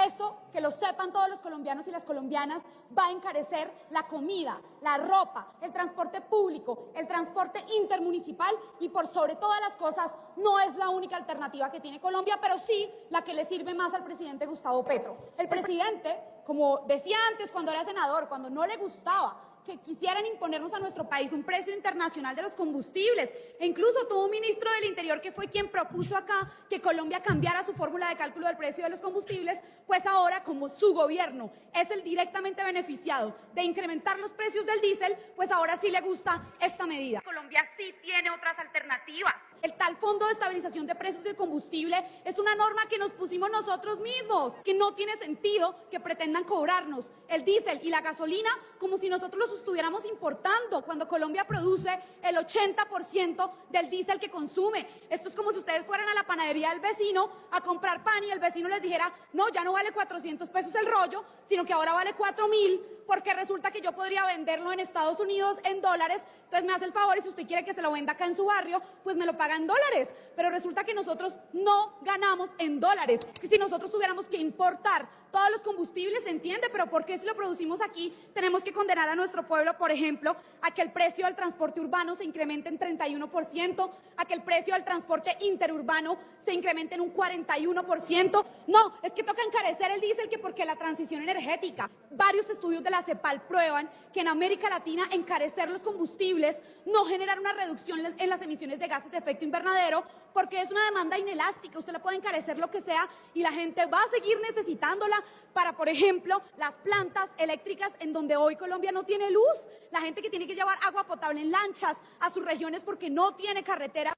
Eso, que lo sepan todos los colombianos y las colombianas, va a encarecer la comida, la ropa, el transporte público, el transporte intermunicipal y por sobre todas las cosas no es la única alternativa que tiene Colombia, pero sí la que le sirve más al presidente Gustavo Petro. El presidente, como decía antes cuando era senador, cuando no le gustaba que quisieran imponernos a nuestro país un precio internacional de los combustibles. E incluso tuvo un ministro del Interior que fue quien propuso acá que Colombia cambiara su fórmula de cálculo del precio de los combustibles, pues ahora, como su gobierno es el directamente beneficiado de incrementar los precios del diésel, pues ahora sí le gusta esta medida. Colombia sí tiene otras alternativas. El tal Fondo de Estabilización de Precios del Combustible es una norma que nos pusimos nosotros mismos, que no tiene sentido que pretendan cobrarnos el diésel y la gasolina como si nosotros los estuviéramos importando, cuando Colombia produce el 80% del diésel que consume. Esto es como si ustedes fueran a la panadería del vecino a comprar pan y el vecino les dijera, no, ya no vale 400 pesos el rollo, sino que ahora vale 4.000, porque resulta que yo podría venderlo en Estados Unidos en dólares. Entonces me hace el favor y si usted quiere que se lo venda acá en su barrio, pues me lo paga en dólares. Pero resulta que nosotros no ganamos en dólares. Que si nosotros tuviéramos que importar todos los combustibles, se entiende, pero ¿por qué si lo producimos aquí tenemos que condenar a nuestro pueblo, por ejemplo, a que el precio del transporte urbano se incremente en 31%, a que el precio del transporte interurbano se incremente en un 41%? No, es que toca encarecer el diésel que porque la transición energética. Varios estudios de la CEPAL prueban que en América Latina encarecer los combustibles no genera una reducción en las emisiones de gases de efecto invernadero, porque es una demanda inelástica. Usted la puede encarecer lo que sea y la gente va a seguir necesitándola para, por ejemplo, las plantas eléctricas en donde hoy Colombia no tiene luz, la gente que tiene que llevar agua potable en lanchas a sus regiones porque no tiene carretera.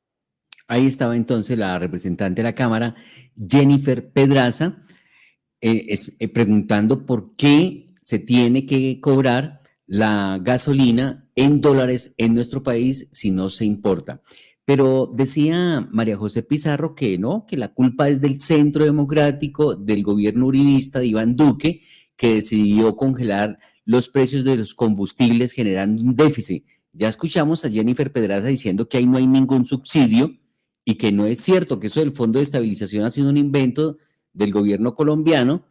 Ahí estaba entonces la representante de la Cámara, Jennifer Pedraza, preguntando por qué se tiene que cobrar la gasolina en dólares en nuestro país si no se importa. Pero decía María José Pizarro que no, que la culpa es del Centro Democrático, del gobierno uribista de Iván Duque, que decidió congelar los precios de los combustibles generando un déficit. Ya escuchamos a Jennifer Pedraza diciendo que ahí no hay ningún subsidio y que no es cierto, que eso del Fondo de Estabilización ha sido un invento del gobierno colombiano,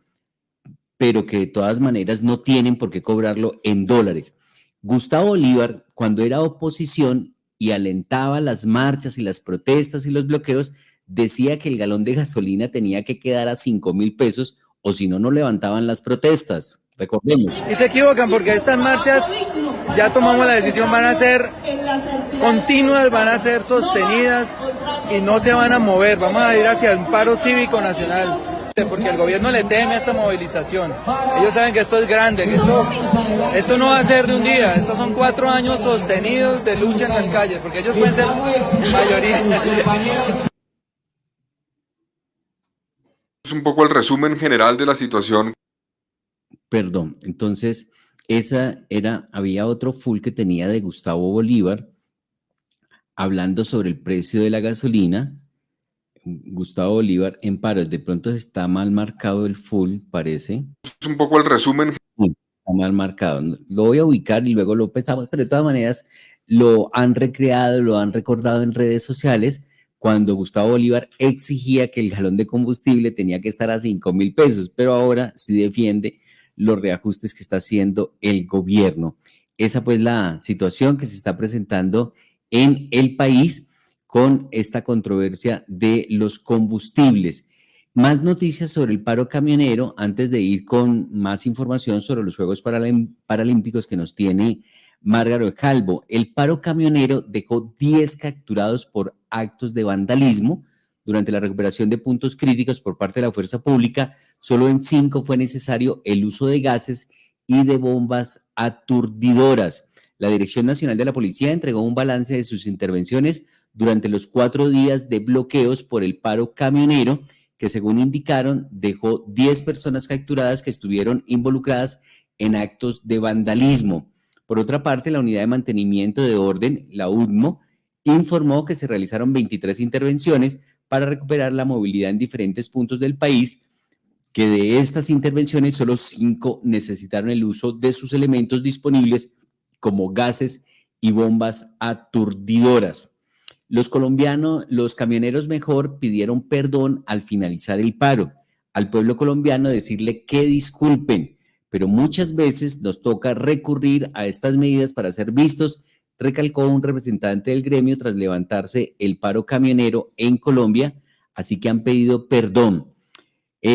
pero que de todas maneras no tienen por qué cobrarlo en dólares. Gustavo Bolívar, cuando era oposición y alentaba las marchas y las protestas y los bloqueos, decía que el galón de gasolina tenía que quedar a 5.000 pesos o si no, no levantaban las protestas. Recordemos. Y se equivocan porque estas marchas, ya tomamos la decisión, van a ser continuas, van a ser sostenidas y no se van a mover. Vamos a ir hacia un paro cívico nacional. Porque el gobierno le teme a esta movilización. Ellos saben que esto es grande, que esto no va a ser de un día, estos son 4 años sostenidos de lucha en las calles, porque ellos pueden ser mayoría. Es un poco el resumen general de la situación. Perdón, entonces había otro full que tenía de Gustavo Bolívar hablando sobre el precio de la gasolina. Gustavo Bolívar en paro, de pronto está mal marcado el full, parece. Es un poco el resumen. Está mal marcado. Lo voy a ubicar y luego lo pesamos, pero de todas maneras lo han recreado, lo han recordado en redes sociales cuando Gustavo Bolívar exigía que el galón de combustible tenía que estar a 5.000 pesos, pero ahora sí defiende los reajustes que está haciendo el gobierno. Esa pues la situación que se está presentando en el país con esta controversia de los combustibles. Más noticias sobre el paro camionero antes de ir con más información sobre los Juegos Paralímpicos que nos tiene Márgaro Calvo. El paro camionero dejó 10 capturados por actos de vandalismo. Durante la recuperación de puntos críticos por parte de la fuerza pública, solo en 5 fue necesario el uso de gases y de bombas aturdidoras. La Dirección Nacional de la Policía entregó un balance de sus intervenciones durante los 4 días de bloqueos por el paro camionero, que según indicaron dejó 10 personas capturadas que estuvieron involucradas en actos de vandalismo. Por otra parte, la Unidad de Mantenimiento de Orden, la UDMO, informó que se realizaron 23 intervenciones para recuperar la movilidad en diferentes puntos del país, que de estas intervenciones solo 5 necesitaron el uso de sus elementos disponibles como gases y bombas aturdidoras. Los camioneros mejor pidieron perdón al finalizar el paro. Al pueblo colombiano decirle que disculpen, pero muchas veces nos toca recurrir a estas medidas para ser vistos, recalcó un representante del gremio tras levantarse el paro camionero en Colombia, así que han pedido perdón.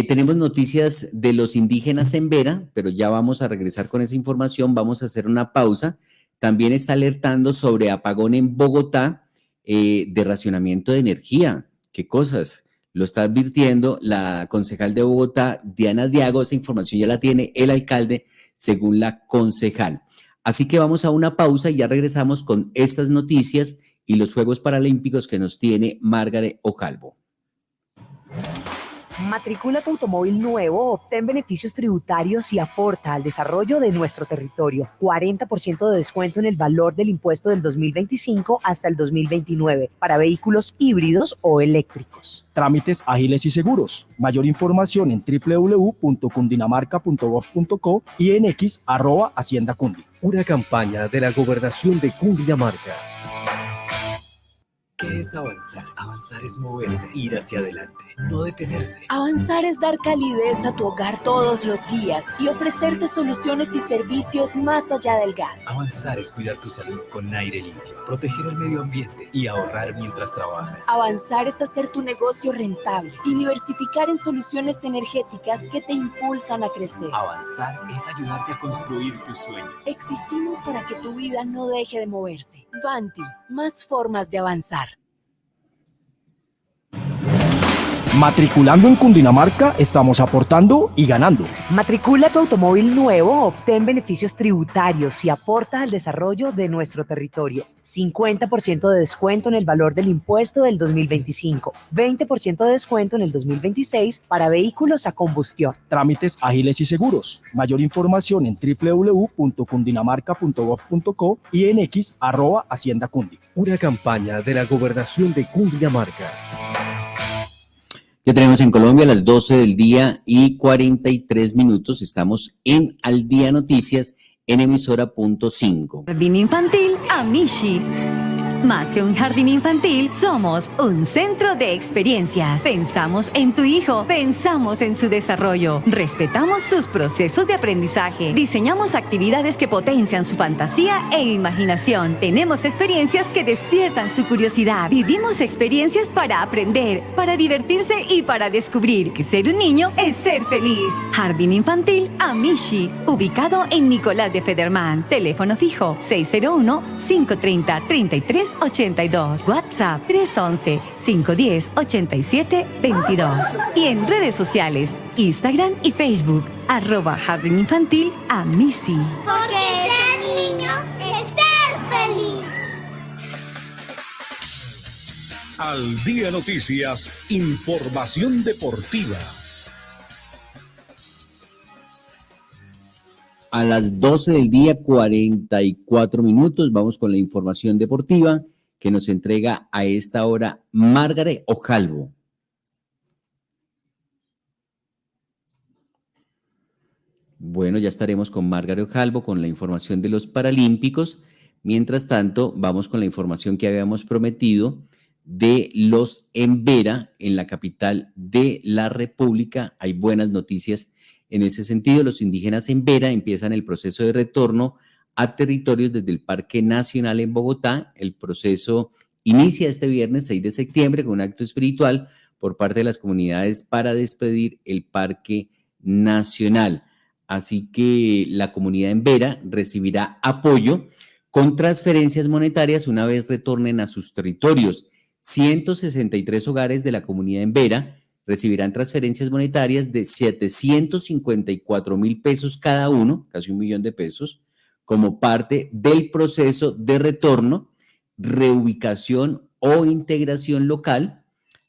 Tenemos noticias de los indígenas en Vera, pero ya vamos a regresar con esa información. Vamos a hacer una pausa. También está alertando sobre apagón en Bogotá, de racionamiento de energía. ¿Qué cosas? Lo está advirtiendo la concejal de Bogotá, Diana Diago. Esa información ya la tiene el alcalde, según la concejal. Así que vamos a una pausa y ya regresamos con estas noticias y los Juegos Paralímpicos que nos tiene Margaret Ojalvo. Matricula tu automóvil nuevo, obtén beneficios tributarios y aporta al desarrollo de nuestro territorio. 40% de descuento en el valor del impuesto del 2025 hasta el 2029 para vehículos híbridos o eléctricos. Trámites ágiles y seguros. Mayor información en www.cundinamarca.gov.co y en x @haciendacundi. Una campaña de la Gobernación de Cundinamarca. ¿Qué es avanzar? Avanzar es moverse, ir hacia adelante, no detenerse. Avanzar es dar calidez a tu hogar todos los días y ofrecerte soluciones y servicios más allá del gas. Avanzar es cuidar tu salud con aire limpio, proteger el medio ambiente y ahorrar mientras trabajas. Avanzar es hacer tu negocio rentable y diversificar en soluciones energéticas que te impulsan a crecer. Avanzar es ayudarte a construir tus sueños. Existimos para que tu vida no deje de moverse. Vanti, más formas de avanzar. Matriculando en Cundinamarca, estamos aportando y ganando. Matricula tu automóvil nuevo, obtén beneficios tributarios y aporta al desarrollo de nuestro territorio. 50% de descuento en el valor del impuesto del 2025, 20% de descuento en el 2026 para vehículos a combustión. Trámites ágiles y seguros. Mayor información en www.cundinamarca.gov.co y en x @haciendacundi. Una campaña de la Gobernación de Cundinamarca. Ya tenemos en Colombia las 12 del día y 43 minutos. Estamos en Al Día Noticias en emisora.5. Jardín Infantil Amishi. Más que un jardín infantil, somos un centro de experiencias. Pensamos en tu hijo, pensamos en su desarrollo, respetamos sus procesos de aprendizaje, diseñamos actividades que potencian su fantasía e imaginación. Tenemos experiencias que despiertan su curiosidad. Vivimos experiencias para aprender, para divertirse y para descubrir que ser un niño es ser feliz. Jardín Infantil Amishi, ubicado en Nicolás de Federman. Teléfono fijo 601-530-3382. WhatsApp 311-510-8722. Y en redes sociales, Instagram y Facebook, @Jardín Infantil Amisi. Porque ser niño es ser feliz. Al Día Noticias, información deportiva. A las 12 del día, 44 minutos, vamos con la información deportiva que nos entrega a esta hora Margaret Ojalvo. Bueno, ya estaremos con Margaret Ojalvo con la información de los Paralímpicos. Mientras tanto, vamos con la información que habíamos prometido de los en Vera, en la capital de la República. Hay buenas noticias en ese sentido. Los indígenas en Vera empiezan el proceso de retorno a territorios desde el Parque Nacional en Bogotá. El proceso inicia este viernes 6 de septiembre con un acto espiritual por parte de las comunidades para despedir el Parque Nacional. Así que la comunidad en Vera recibirá apoyo con transferencias monetarias una vez retornen a sus territorios. 163 hogares de la comunidad en Vera recibirán transferencias monetarias de 754,000 pesos cada uno, casi 1 millón de pesos, como parte del proceso de retorno, reubicación o integración local.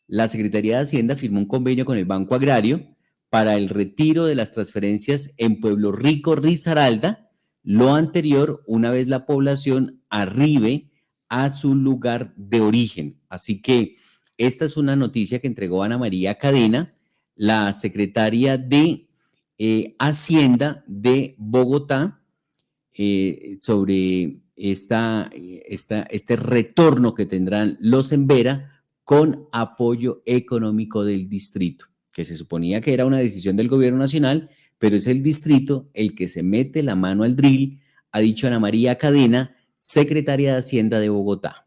La Secretaría de Hacienda firmó un convenio con el Banco Agrario para el retiro de las transferencias en Pueblo Rico, Risaralda, lo anterior una vez la población arribe a su lugar de origen. Así que esta es una noticia que entregó Ana María Cadena, la secretaria de Hacienda de Bogotá, sobre este retorno que tendrán los en Vera con apoyo económico del distrito, que se suponía que era una decisión del gobierno nacional, pero es el distrito el que se mete la mano al drill, ha dicho Ana María Cadena, secretaria de Hacienda de Bogotá.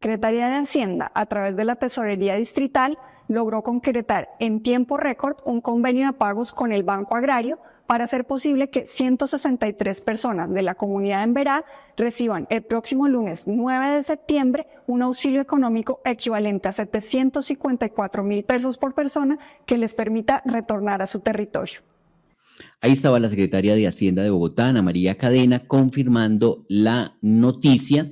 Secretaría de Hacienda, a través de la Tesorería Distrital, logró concretar en tiempo récord un convenio de pagos con el Banco Agrario para hacer posible que 163 personas de la comunidad de Emberá reciban el próximo lunes 9 de septiembre un auxilio económico equivalente a 754.000 pesos por persona que les permita retornar a su territorio. Ahí estaba la secretaria de Hacienda de Bogotá, Ana María Cadena, confirmando la noticia.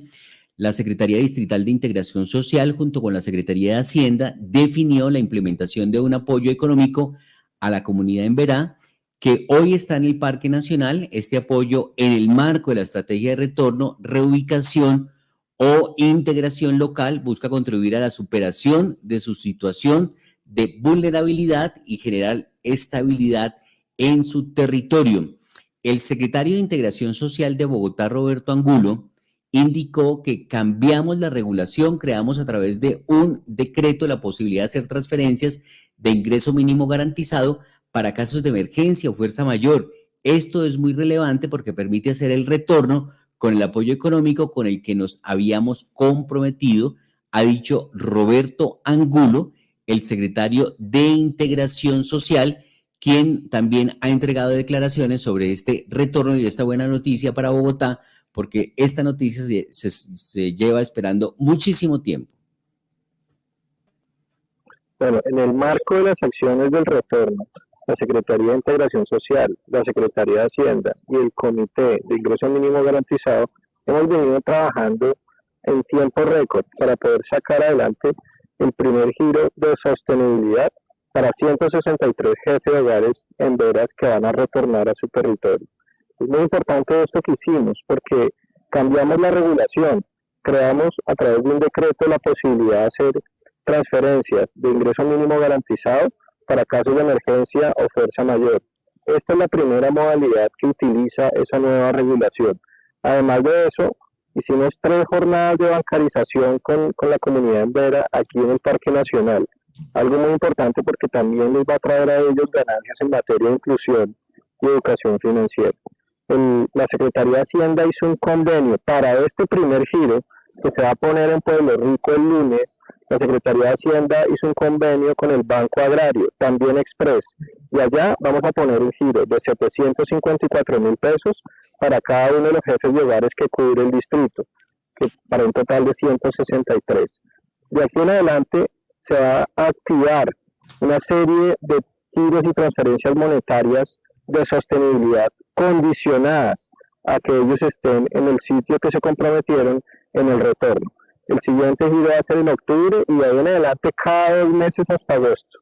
La Secretaría Distrital de Integración Social, junto con la Secretaría de Hacienda, definió la implementación de un apoyo económico a la comunidad de Emberá, que hoy está en el Parque Nacional. Este apoyo en el marco de la estrategia de retorno, reubicación o integración local busca contribuir a la superación de su situación de vulnerabilidad y generar estabilidad en su territorio. El secretario de Integración Social de Bogotá, Roberto Angulo, indicó que cambiamos la regulación, creamos a través de un decreto la posibilidad de hacer transferencias de ingreso mínimo garantizado para casos de emergencia o fuerza mayor. Esto es muy relevante porque permite hacer el retorno con el apoyo económico con el que nos habíamos comprometido, ha dicho Roberto Angulo, el secretario de Integración Social, quien también ha entregado declaraciones sobre este retorno y esta buena noticia para Bogotá, porque esta noticia se lleva esperando muchísimo tiempo. Bueno, en el marco de las acciones del retorno, la Secretaría de Integración Social, la Secretaría de Hacienda y el Comité de Ingreso Mínimo Garantizado hemos venido trabajando en tiempo récord para poder sacar adelante el primer giro de sostenibilidad para 163 jefes de hogares en veras que van a retornar a su territorio. Es muy importante esto que hicimos porque cambiamos la regulación, creamos a través de un decreto la posibilidad de hacer transferencias de ingreso mínimo garantizado para casos de emergencia o fuerza mayor. Esta es la primera modalidad que utiliza esa nueva regulación. Además de eso, hicimos 3 jornadas de bancarización con la comunidad en Vera aquí en el Parque Nacional. Algo muy importante porque también les va a traer a ellos ganancias en materia de inclusión y educación financiera. La Secretaría de Hacienda hizo un convenio para este primer giro que se va a poner en Pueblo Rico el lunes. La Secretaría de Hacienda hizo un convenio con el Banco Agrario, también Express, y allá vamos a poner un giro de 754.000 pesos para cada uno de los jefes de hogares que cubre el distrito, que para un total de 163. De aquí en adelante se va a activar una serie de giros y transferencias monetarias de sostenibilidad condicionadas a que ellos estén en el sitio que se comprometieron en el retorno. El siguiente giro va a ser en octubre y de ahí en adelante cada 2 meses hasta agosto.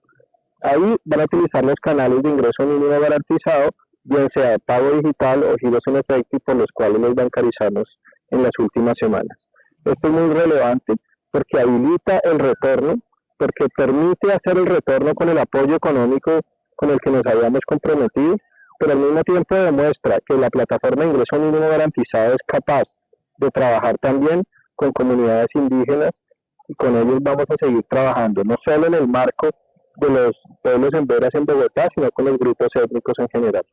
Ahí van a utilizar los canales de ingreso mínimo garantizado, bien sea pago digital o giros en efectivo, por los cuales los bancarizamos en las últimas semanas. Esto es muy relevante porque habilita el retorno, porque permite hacer el retorno con el apoyo económico con el que nos habíamos comprometido, pero al mismo tiempo demuestra que la plataforma de ingreso mínimo garantizado es capaz de trabajar también con comunidades indígenas y con ellos vamos a seguir trabajando, no solo en el marco de los pueblos en veras en Bogotá, sino con los grupos étnicos en general.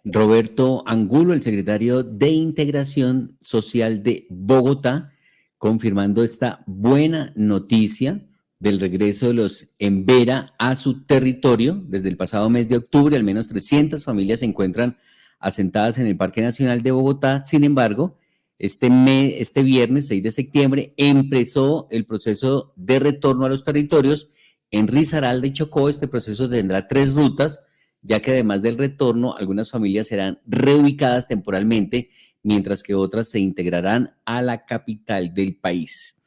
Roberto Angulo, el secretario de Integración Social de Bogotá, confirmando esta buena noticia del regreso de los Embera a su territorio. Desde el pasado mes de octubre, al menos 300 familias se encuentran asentadas en el Parque Nacional de Bogotá. Sin embargo, este viernes 6 de septiembre empezó el proceso de retorno a los territorios en Risaralda y Chocó. Este proceso tendrá 3 rutas, ya que además del retorno, algunas familias serán reubicadas temporalmente, mientras que otras se integrarán a la capital del país.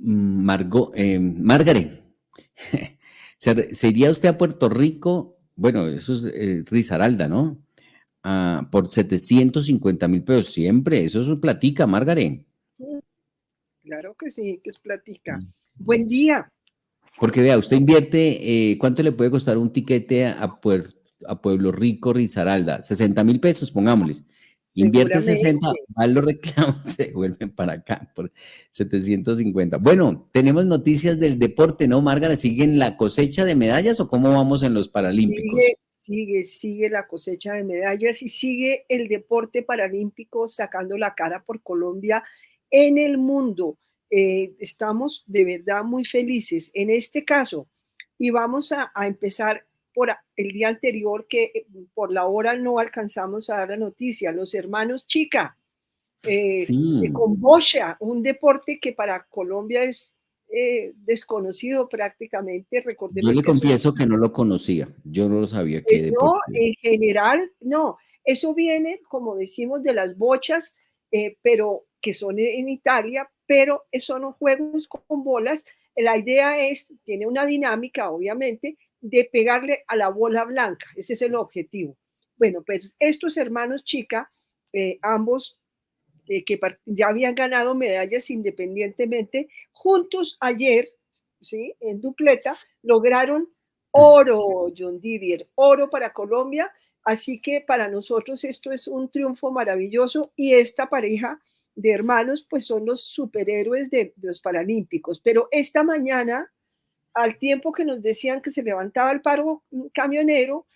Margaret, ¿se iría usted a Puerto Rico? Bueno, eso es Risaralda, ¿no? Por 750.000 pesos siempre, eso es un platica, Margaret. Claro que sí, que es platica. Buen día. Porque vea, usted invierte, ¿cuánto le puede costar un tiquete a Pueblo Rico, Risaralda? 60.000 pesos, pongámosles. Invierte 60, más los reclamos se vuelven para acá por 750. Bueno, tenemos noticias del deporte, ¿no, Margaret? ¿Siguen la cosecha de medallas o cómo vamos en los Paralímpicos? Sigue la cosecha de medallas y sigue el deporte paralímpico sacando la cara por Colombia en el mundo. Estamos de verdad muy felices en este caso y vamos a empezar por el día anterior que por la hora no alcanzamos a dar la noticia. Los hermanos Chica, con bocha, un deporte que para Colombia es desconocido prácticamente. Recordemos yo le que confieso que no lo conocía, yo no lo sabía que deporte. No, en general, no. Eso viene, como decimos, de las bochas, pero que son en Italia, pero son juegos con bolas. La idea tiene una dinámica, obviamente, de pegarle a la bola blanca. Ese es el objetivo. Bueno, pues estos hermanos Chica, ambos que ya habían ganado medallas independientemente, juntos ayer, ¿sí? En dupleta, lograron oro, John Didier, oro para Colombia. Así que para nosotros esto es un triunfo maravilloso y esta pareja de hermanos pues son los superhéroes de los Paralímpicos. Pero esta mañana, al tiempo que nos decían que se levantaba el paro camionero,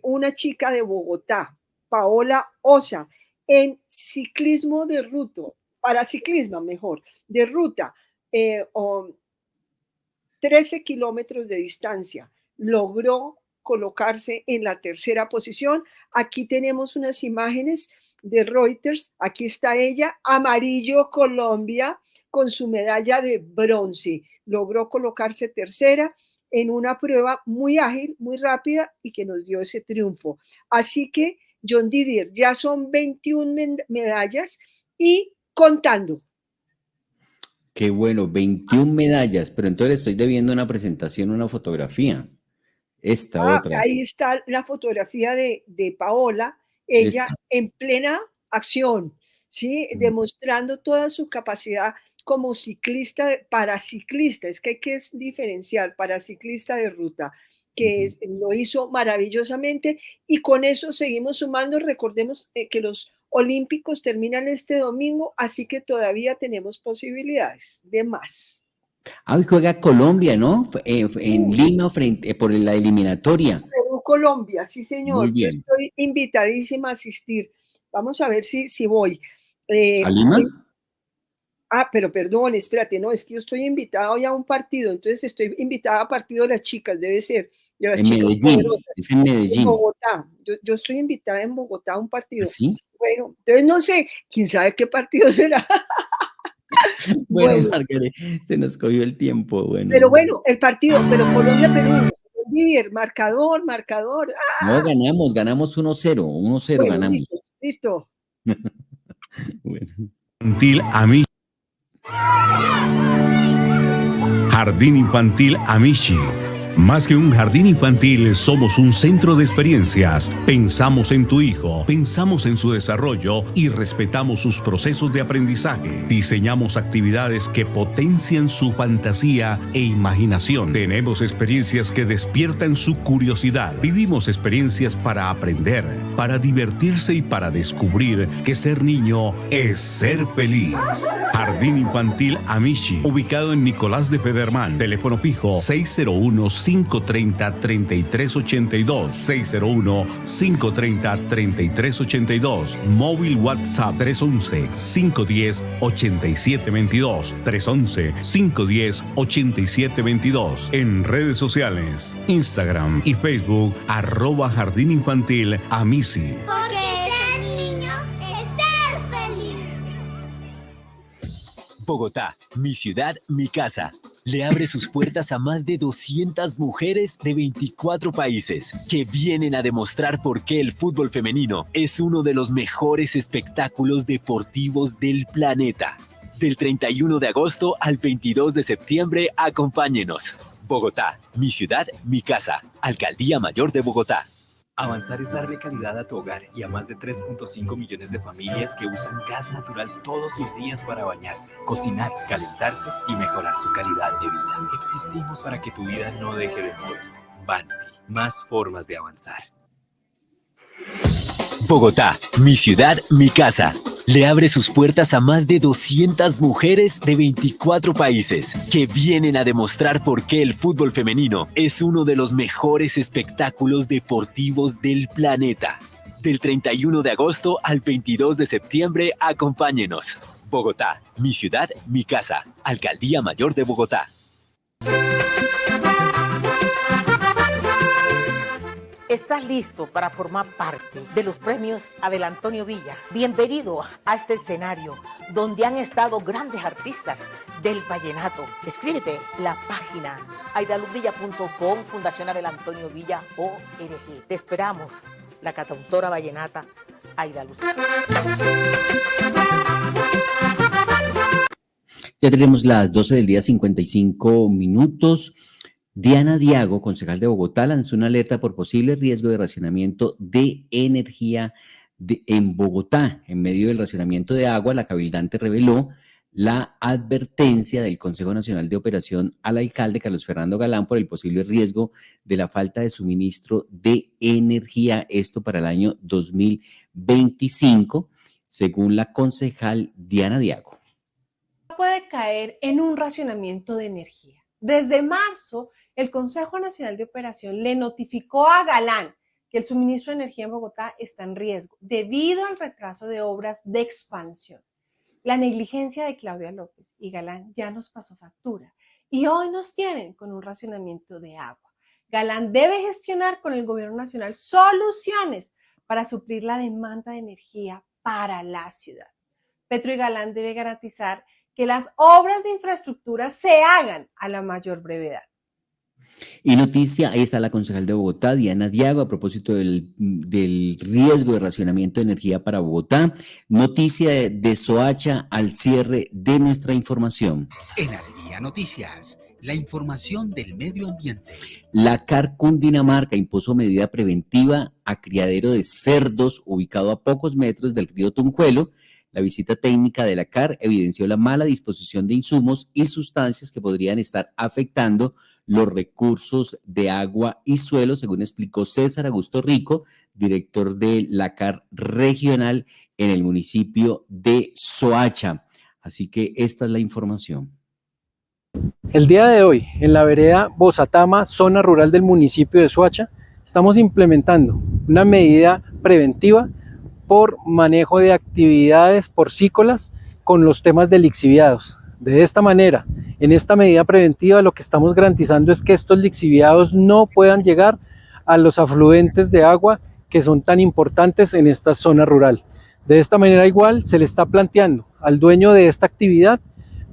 una chica de Bogotá, Paola Osa, en ciclismo de ruta, paraciclismo mejor, de ruta, 13 kilómetros de distancia, logró colocarse en la tercera posición. Aquí tenemos unas imágenes de Reuters. Aquí está ella, amarillo Colombia, con su medalla de bronce. Logró colocarse tercera en una prueba muy ágil, muy rápida y que nos dio ese triunfo. Así que, John Didier, ya son 21 medallas y contando. Qué bueno, 21 medallas, pero entonces estoy debiendo una presentación, una fotografía. Otra. Ahí está la fotografía de Paola, ella en plena acción, ¿sí? Demostrando toda su capacidad como ciclista, paraciclista, es que hay que diferenciar, paraciclista de ruta, que lo hizo maravillosamente y con eso seguimos sumando. Recordemos que los Olímpicos terminan este domingo, así que todavía tenemos posibilidades de más. Hoy juega Colombia, ¿no? En Lima por la eliminatoria. Perú-Colombia, sí señor. Muy bien. Yo estoy invitadísima a asistir. Vamos a ver si voy. ¿A Lima? Pero perdón, espérate, no, es que yo estoy invitada hoy a un partido, entonces estoy invitada a partido de las chicas, debe ser. De las en chicas Medellín, poderosas. es en Medellín. En Bogotá. Yo estoy invitada en Bogotá a un partido. ¿Sí? Bueno, entonces no sé, quién sabe qué partido será. Bueno, Margaret, se nos cogió el tiempo. Bueno. Pero bueno, el partido, pero Colombia-Perú, líder, marcador. No, ganamos 1-0, 1-0 bueno, ganamos. Listo. Bueno. Jardín Infantil Amishi. Más que un jardín infantil, somos un centro de experiencias. Pensamos en tu hijo, pensamos en su desarrollo y respetamos sus procesos de aprendizaje. Diseñamos actividades que potencian su fantasía e imaginación. Tenemos experiencias que despiertan su curiosidad. Vivimos experiencias para aprender, para divertirse y para descubrir que ser niño es ser feliz. Jardín Infantil Amishi, ubicado en Nicolás de Federman. Teléfono fijo 601-530-3382. 601-530-3382. Móvil WhatsApp 311-510-8722. 311-510-8722. En redes sociales, Instagram y Facebook, @Jardín Infantil Amisi. Porque ser niño es ser feliz. Bogotá, mi ciudad, mi casa. Le abre sus puertas a más de 200 mujeres de 24 países que vienen a demostrar por qué el fútbol femenino es uno de los mejores espectáculos deportivos del planeta. Del 31 de agosto al 22 de septiembre, acompáñenos. Bogotá, mi ciudad, mi casa. Alcaldía Mayor de Bogotá. Avanzar es darle calidad a tu hogar y a más de 3.5 millones de familias que usan gas natural todos los días para bañarse, cocinar, calentarse y mejorar su calidad de vida. Existimos para que tu vida no deje de moverse. Vanti, más formas de avanzar. Bogotá, mi ciudad, mi casa. Le abre sus puertas a más de 200 mujeres de 24 países que vienen a demostrar por qué el fútbol femenino es uno de los mejores espectáculos deportivos del planeta. Del 31 de agosto al 22 de septiembre, acompáñenos. Bogotá, mi ciudad, mi casa. Alcaldía Mayor de Bogotá. ¿Estás listo para formar parte de los premios Abel Antonio Villa? Bienvenido a este escenario donde han estado grandes artistas del vallenato. Escríbete la página aidaluzvilla.com, Fundación Abel Antonio Villa ORG. Te esperamos, la cantautora vallenata Aida Luz. Ya tenemos las 12 del día, 55 minutos. Diana Diago, concejal de Bogotá, lanzó una alerta por posible riesgo de racionamiento de energía en Bogotá. En medio del racionamiento de agua, la cabildante reveló la advertencia del Consejo Nacional de Operación al alcalde Carlos Fernando Galán por el posible riesgo de la falta de suministro de energía, esto para el año 2025, según la concejal Diana Diago. Puede caer en un racionamiento de energía. Desde marzo, el Consejo Nacional de Operación le notificó a Galán que el suministro de energía en Bogotá está en riesgo debido al retraso de obras de expansión. La negligencia de Claudia López y Galán ya nos pasó factura y hoy nos tienen con un racionamiento de agua. Galán debe gestionar con el gobierno nacional soluciones para suplir la demanda de energía para la ciudad. Petro y Galán debe garantizar que las obras de infraestructura se hagan a la mayor brevedad. Y noticia, ahí está la concejal de Bogotá, Diana Diago, a propósito del riesgo de racionamiento de energía para Bogotá. Noticia de Soacha al cierre de nuestra información. En Al Día Noticias, la información del medio ambiente. La CAR Cundinamarca impuso medida preventiva a criadero de cerdos ubicado a pocos metros del río Tunjuelo. La visita técnica de la CAR evidenció la mala disposición de insumos y sustancias que podrían estar afectando los recursos de agua y suelo, según explicó César Augusto Rico, director de la CAR regional en el municipio de Soacha. Así que esta es la información. El día de hoy, en la vereda Bozatama, zona rural del municipio de Soacha, estamos implementando una medida preventiva por manejo de actividades porcícolas con los temas de lixiviados. De esta manera, en esta medida preventiva, lo que estamos garantizando es que estos lixiviados no puedan llegar a los afluentes de agua que son tan importantes en esta zona rural. De esta manera igual se le está planteando al dueño de esta actividad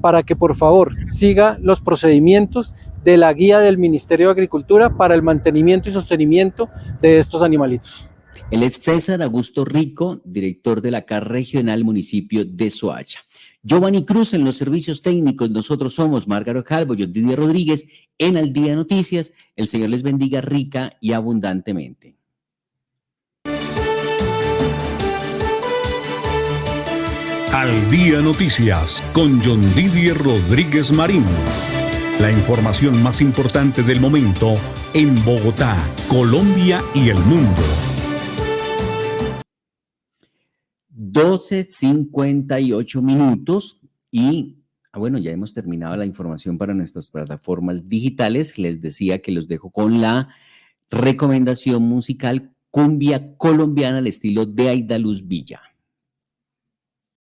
para que por favor siga los procedimientos de la guía del Ministerio de Agricultura para el mantenimiento y sostenimiento de estos animalitos. Él es César Augusto Rico, director de la CAR regional municipio de Soacha. Giovanni Cruz en los servicios técnicos. Nosotros somos Márgaro Calvo, yo Didier Rodríguez en Al Día Noticias. El Señor les bendiga rica y abundantemente. Al Día Noticias con John Didier Rodríguez Marín. La información más importante del momento en Bogotá, Colombia y el mundo. 12:58 minutos y bueno, ya hemos terminado la información para nuestras plataformas digitales. Les decía que los dejo con la recomendación musical cumbia colombiana al estilo de Aida Luz Villa.